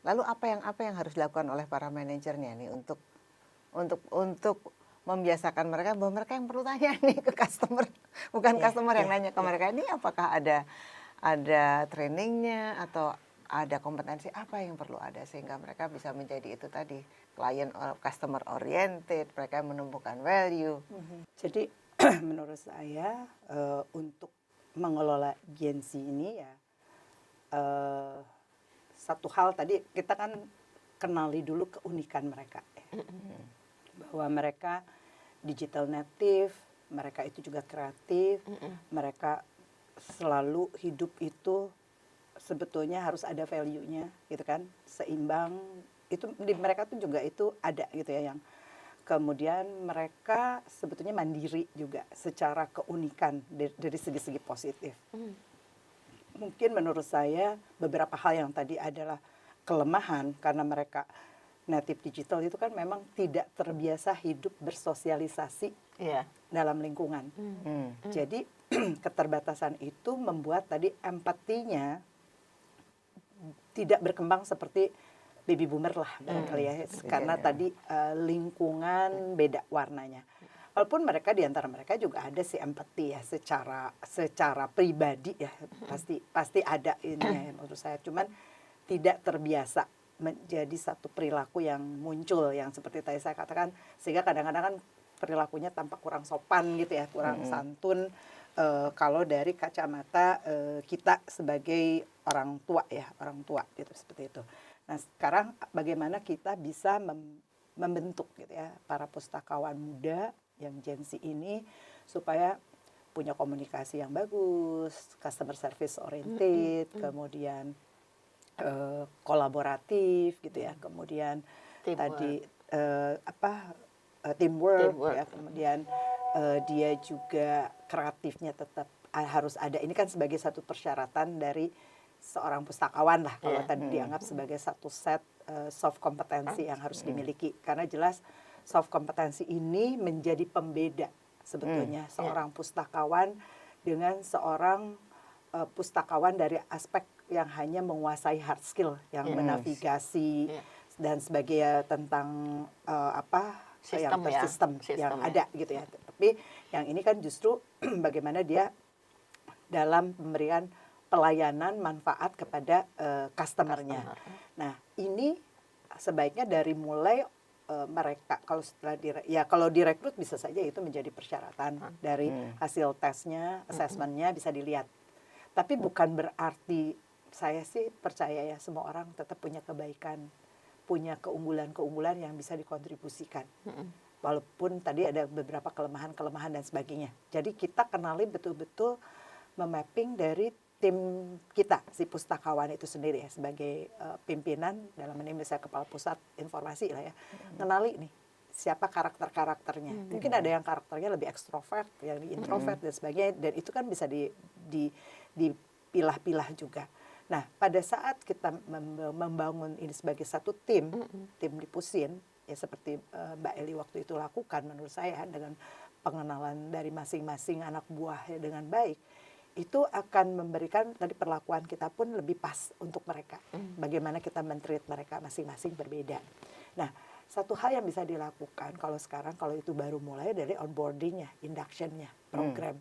lalu apa yang harus dilakukan oleh para manajernya nih untuk membiasakan mereka bahwa mereka yang perlu tanya nih ke customer, bukan customer yang nanya ke mereka. Ini apakah ada trainingnya atau ada kompetensi apa yang perlu ada sehingga mereka bisa menjadi itu tadi client or customer oriented, mereka menumbuhkan value.
Jadi menurut saya untuk mengelola Gen Z ini ya satu hal tadi kita kan kenali dulu keunikan mereka ya. Bahwa mereka digital native, mereka itu juga kreatif, mereka selalu hidup itu sebetulnya harus ada value-nya gitu kan, seimbang. Itu di mereka tuh juga itu ada gitu ya, yang kemudian mereka sebetulnya mandiri juga secara keunikan dari segi-segi positif. Mungkin menurut saya beberapa hal yang tadi adalah kelemahan karena mereka native digital itu kan memang tidak terbiasa hidup bersosialisasi dalam lingkungan. Jadi keterbatasan itu membuat tadi empatinya tidak berkembang seperti baby boomer lah barangkali ya, karena tadi lingkungan beda warnanya. Walaupun mereka di antara mereka juga ada sih empati ya, secara pribadi ya pasti ada ini ya menurut saya, cuman tidak terbiasa menjadi satu perilaku yang muncul yang seperti tadi saya katakan, sehingga kadang-kadang kan perilakunya tampak kurang sopan gitu ya, kurang santun kalau dari kacamata kita sebagai orang tua gitu, seperti itu. Nah sekarang bagaimana kita bisa membentuk gitu ya para pustakawan muda yang Gen Z ini supaya punya komunikasi yang bagus, customer service oriented, kemudian kolaboratif gitu ya, kemudian teamwork ya, kemudian dia juga kreatifnya tetap harus ada. Ini kan sebagai satu persyaratan dari seorang pustakawan lah kalau tadi dianggap sebagai satu set soft kompetensi yang harus dimiliki, karena jelas soft kompetensi ini menjadi pembeda sebetulnya seorang pustakawan dengan seorang pustakawan dari aspek yang hanya menguasai hard skill yang menavigasi dan sebagainya tentang sistem yang ada gitu ya. Tapi yang ini kan justru bagaimana dia dalam pemberian pelayanan manfaat kepada customer-nya. Nah, ini sebaiknya dari mulai mereka kalau setelah kalau direkrut bisa saja itu menjadi persyaratan dari hasil tesnya, asesmennya bisa dilihat. Tapi bukan berarti, saya sih percaya ya semua orang tetap punya kebaikan, punya keunggulan-keunggulan yang bisa dikontribusikan. Walaupun tadi ada beberapa kelemahan-kelemahan dan sebagainya. Jadi kita kenali betul-betul memapping dari tim kita, si pustakawan itu sendiri ya, sebagai pimpinan, dalam ini misalnya kepala pusat informasi lah ya, ngenali nih siapa karakter-karakternya. Mungkin ada yang karakternya lebih ekstrovert, yang introvert dan sebagainya, dan itu kan bisa dipilah-pilah juga. Nah, pada saat kita membangun ini sebagai satu tim di Pusin, ya seperti Mbak Eli waktu itu lakukan menurut saya dengan pengenalan dari masing-masing anak buah ya dengan baik, itu akan memberikan tadi perlakuan kita pun lebih pas untuk mereka. Bagaimana kita men-treat mereka masing-masing berbeda. Nah, satu hal yang bisa dilakukan kalau sekarang, kalau itu baru mulai dari onboarding-nya, induction-nya, program.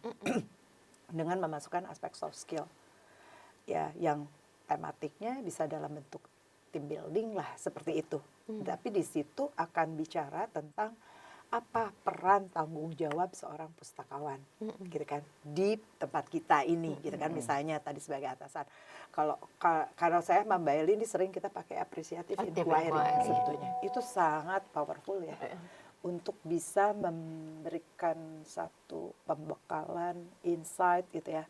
Dengan memasukkan aspek soft skill. Ya, yang tematiknya bisa dalam bentuk team building lah, seperti itu. Tapi di situ akan bicara tentang apa peran tanggung jawab seorang pustakawan, gitu kan, di tempat kita ini, gitu kan, misalnya tadi sebagai atasan. Kalau saya Mbak Eli ini sering kita pakai appreciative inquiry sebetulnya, itu sangat powerful ya, untuk bisa memberikan satu pembekalan, insight gitu ya.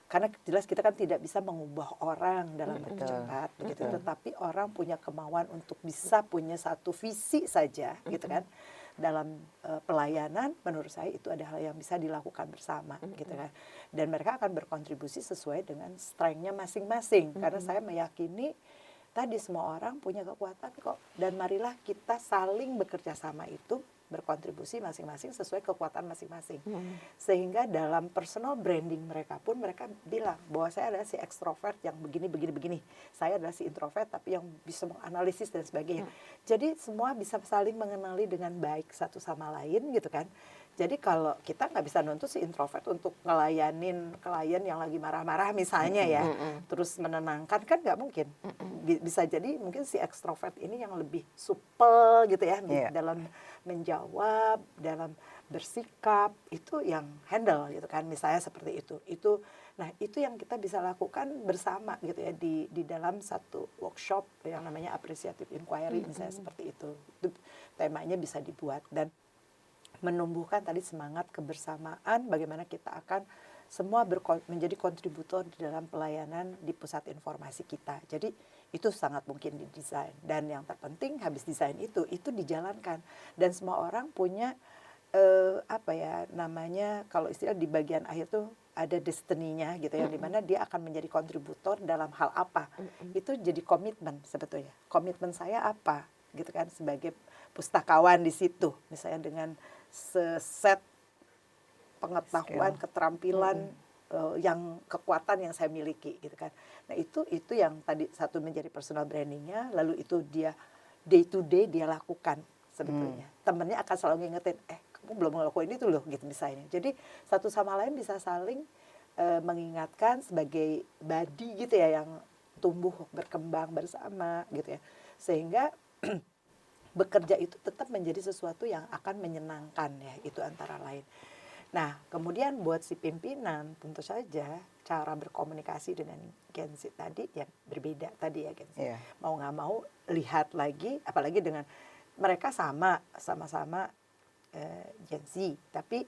Karena jelas kita kan tidak bisa mengubah orang dalam waktu cepat, begitu. Tetapi orang punya kemauan untuk bisa punya satu visi saja, gitu kan. Dalam pelayanan, menurut saya itu ada hal yang bisa dilakukan bersama, gitu kan. Dan mereka akan berkontribusi sesuai dengan strength-nya masing-masing. Karena saya meyakini tadi semua orang punya kekuatan kok. Dan marilah kita saling bekerja sama itu, berkontribusi masing-masing sesuai kekuatan masing-masing. Sehingga dalam personal branding mereka pun mereka bilang bahwa saya adalah si ekstrovert yang begini. Saya adalah si introvert tapi yang bisa menganalisis dan sebagainya. Jadi semua bisa saling mengenali dengan baik satu sama lain gitu kan. Jadi kalau kita nggak bisa nuntut si introvert untuk ngelayanin klien yang lagi marah-marah misalnya ya, terus menenangkan, kan nggak mungkin. Bisa jadi mungkin si ekstrovert ini yang lebih supel gitu ya, dalam menjawab, dalam bersikap, itu yang handle gitu kan, misalnya seperti itu. Nah itu yang kita bisa lakukan bersama gitu ya di dalam satu workshop yang namanya appreciative inquiry misalnya seperti itu. Itu temanya bisa dibuat dan menumbuhkan tadi semangat kebersamaan, bagaimana kita akan semua menjadi kontributor di dalam pelayanan di pusat informasi kita. Jadi itu sangat mungkin didesain, dan yang terpenting habis desain itu dijalankan, dan semua orang punya apa ya namanya, kalau istilah di bagian akhir tuh ada destiny-nya gitu ya, dimana dia akan menjadi kontributor dalam hal apa. Itu jadi komitmen sebetulnya. Komitmen saya apa gitu kan sebagai pustakawan di situ, misalnya dengan seset pengetahuan, keterampilan, yang kekuatan yang saya miliki gitu kan. Nah itu yang tadi satu menjadi personal brandingnya, lalu itu dia day to day dia lakukan sebetulnya. Temennya akan selalu ngingetin, kamu belum ngelakuin itu loh gitu misalnya. Jadi satu sama lain bisa saling mengingatkan sebagai body gitu ya, yang tumbuh berkembang bersama gitu ya, sehingga bekerja itu tetap menjadi sesuatu yang akan menyenangkan ya, itu antara lain. Nah, kemudian buat si pimpinan tentu saja cara berkomunikasi dengan Gen Z tadi yang berbeda tadi ya Gen Z. Mau nggak mau lihat lagi, apalagi dengan mereka sama-sama Gen Z, tapi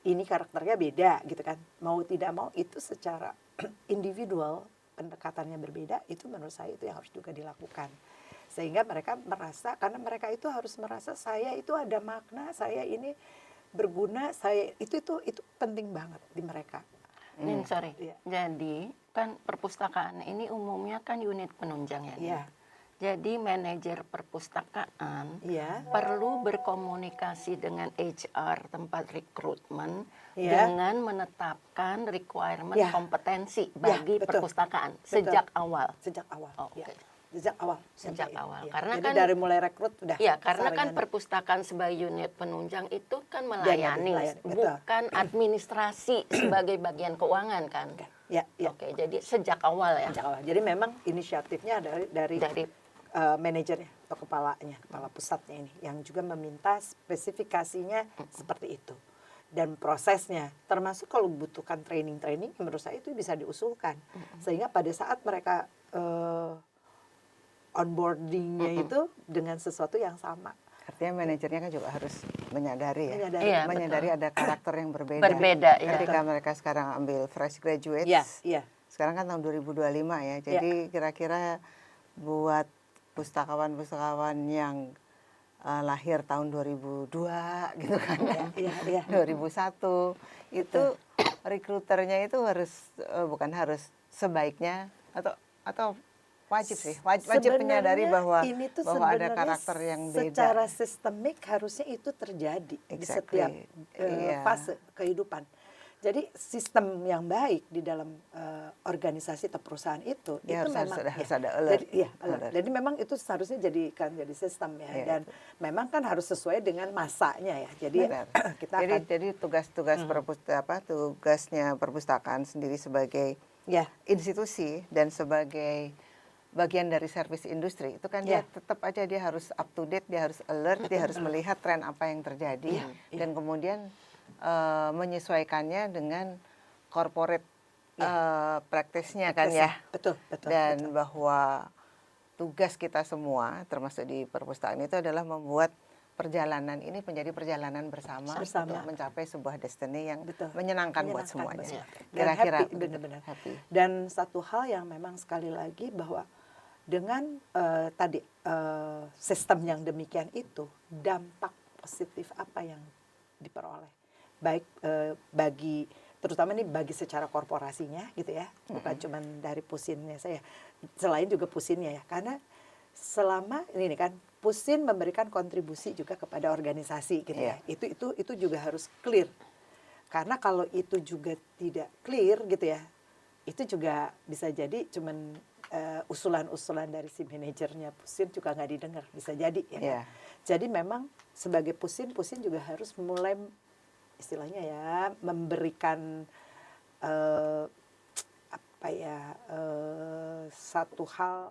ini karakternya beda gitu kan. Mau tidak mau itu secara individual pendekatannya berbeda, itu menurut saya itu yang harus juga dilakukan. Sehingga mereka merasa, karena mereka itu harus merasa saya itu ada makna, saya ini berguna, saya itu penting banget di mereka.
Sorry. Jadi kan perpustakaan ini umumnya kan unit penunjang ya. Jadi manajer perpustakaan perlu berkomunikasi dengan HR tempat rekrutmen dengan menetapkan requirement kompetensi bagi perpustakaan sejak awal.
Sejak awal.
Sejak awal.
Karena jadi kan dari mulai rekrut udah.
Iya, karena kan perpustakaan sebagai unit penunjang itu kan melayani, bukan administrasi sebagai bagian keuangan kan. Oke, jadi sejak awal ya.
Sejak awal. Jadi memang inisiatifnya dari manajernya. atau kepala pusatnya ini yang juga meminta spesifikasinya seperti itu. Dan prosesnya, termasuk kalau butuhkan training-training, menurut saya itu bisa diusulkan. Sehingga pada saat mereka onboardingnya itu dengan sesuatu yang sama.
Artinya manajernya kan juga harus menyadari ya,
Iya,
menyadari
betul.
ada karakter yang berbeda.
Berbeda, iya.
Ketika mereka sekarang ambil fresh graduates,
Iya.
sekarang kan tahun 2025 ya, jadi kira-kira buat pustakawan-pustakawan yang lahir tahun 2002 gitu kan,
Iya.
2001 itu rekruternya itu harus bukan harus sebaiknya atau wajib sih, wajib menyadari bahwa
ini tuh
ada
sebenarnya
karakter yang beda.
secara sistemik harusnya itu terjadi di setiap fase kehidupan. Jadi sistem yang baik di dalam organisasi atau perusahaan itu
Ya,
itu
harus
memang
ada alert.
alert. Jadi memang itu seharusnya jadi sistem ya, dan memang kan harus sesuai dengan masanya ya. Jadi kita
jadi tugas-tugas tugasnya perpustakaan sendiri sebagai institusi dan sebagai bagian dari service industri itu kan dia tetap aja dia harus up to date, dia harus alert, dia harus melihat tren apa yang terjadi dan kemudian menyesuaikannya dengan corporate practice-nya kan ya.
Betul.
Dan bahwa tugas kita semua termasuk di perpustakaan itu adalah membuat perjalanan ini menjadi perjalanan bersama untuk mencapai sebuah destiny yang menyenangkan buat semuanya. Kira-kira
benar-benar
happy.
Dan satu hal yang memang sekali lagi bahwa dengan sistem yang demikian itu, dampak positif apa yang diperoleh, baik bagi terutama nih bagi secara korporasinya gitu ya, bukan cuma dari pusinnya saya, selain juga pusinnya ya, karena selama ini kan pusin memberikan kontribusi juga kepada organisasi gitu ya, itu juga harus clear, karena kalau itu juga tidak clear gitu ya, itu juga bisa jadi cuman usulan-usulan dari si manajernya pusin juga nggak didengar, bisa jadi ya kan? Jadi memang sebagai pusin juga harus mulai istilahnya ya memberikan satu hal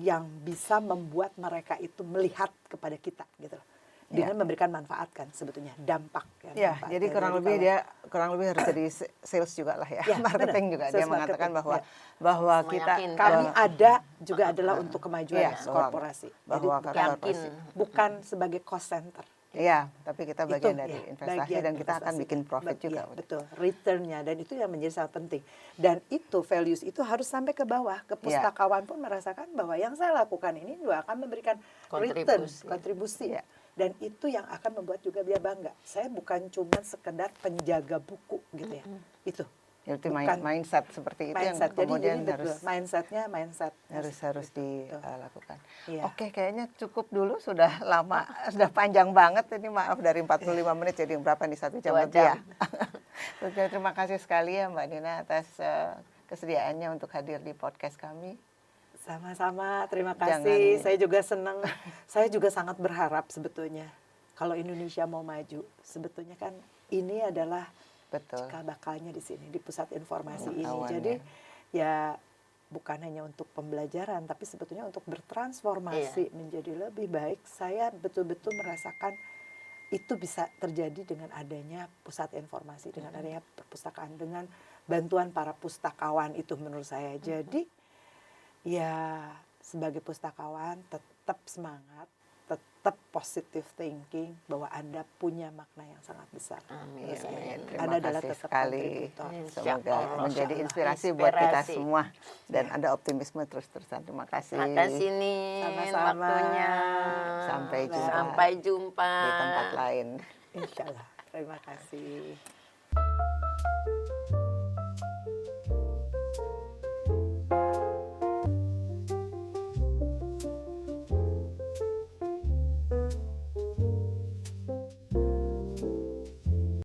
yang bisa membuat mereka itu melihat kepada kita gitu loh. Dengan memberikan manfaat kan sebetulnya, dampak kan.
Jadi kurang lebih harus jadi sales juga lah ya, marketing juga. Dia mengatakan bahwa
kami ada juga adalah untuk kemajuan korporasi.
Bahwa
jadi bukan sebagai cost center.
Iya, tapi kita bagian dari investasi dan kita akan bikin profit juga.
Betul, return-nya, dan itu yang menjadi sangat penting. Dan itu values itu harus sampai ke bawah, ke pustakawan pun merasakan bahwa yang saya lakukan ini juga akan memberikan kontribusi. Dan itu yang akan membuat juga dia bangga. Saya bukan cuma sekedar penjaga buku gitu ya. Itu.
Jadi mindset seperti itu yang kemudian
mindset
harus dilakukan. Oke, kayaknya cukup dulu, sudah lama, sudah panjang banget ini, maaf, dari 45 menit jadi berapa nih, 1 jam lebih ya. Terima kasih sekali ya Mbak Nina atas kesediaannya untuk hadir di podcast kami.
Sama-sama, terima kasih. Saya juga senang. Saya juga sangat berharap sebetulnya kalau Indonesia mau maju, sebetulnya kan ini adalah cikal bakalnya di sini, di pusat informasi ini. Jadi ya bukan hanya untuk pembelajaran, tapi sebetulnya untuk bertransformasi menjadi lebih baik. Saya betul-betul merasakan itu bisa terjadi dengan adanya pusat informasi, dengan adanya perpustakaan, dengan bantuan para pustakawan itu menurut saya. Jadi ya sebagai pustakawan tetap semangat, tetap positive thinking bahwa Anda punya makna yang sangat besar.
Amin.
Anda adalah
kasih
tetap
sekali.
kontributor.
Semoga menjadi inspirasi buat kita semua dan ada optimisme terus-terusan. Terima kasih.
Terima kasih nih waktunya. Sampai jumpa
di tempat lain.
Insyaallah. Terima kasih.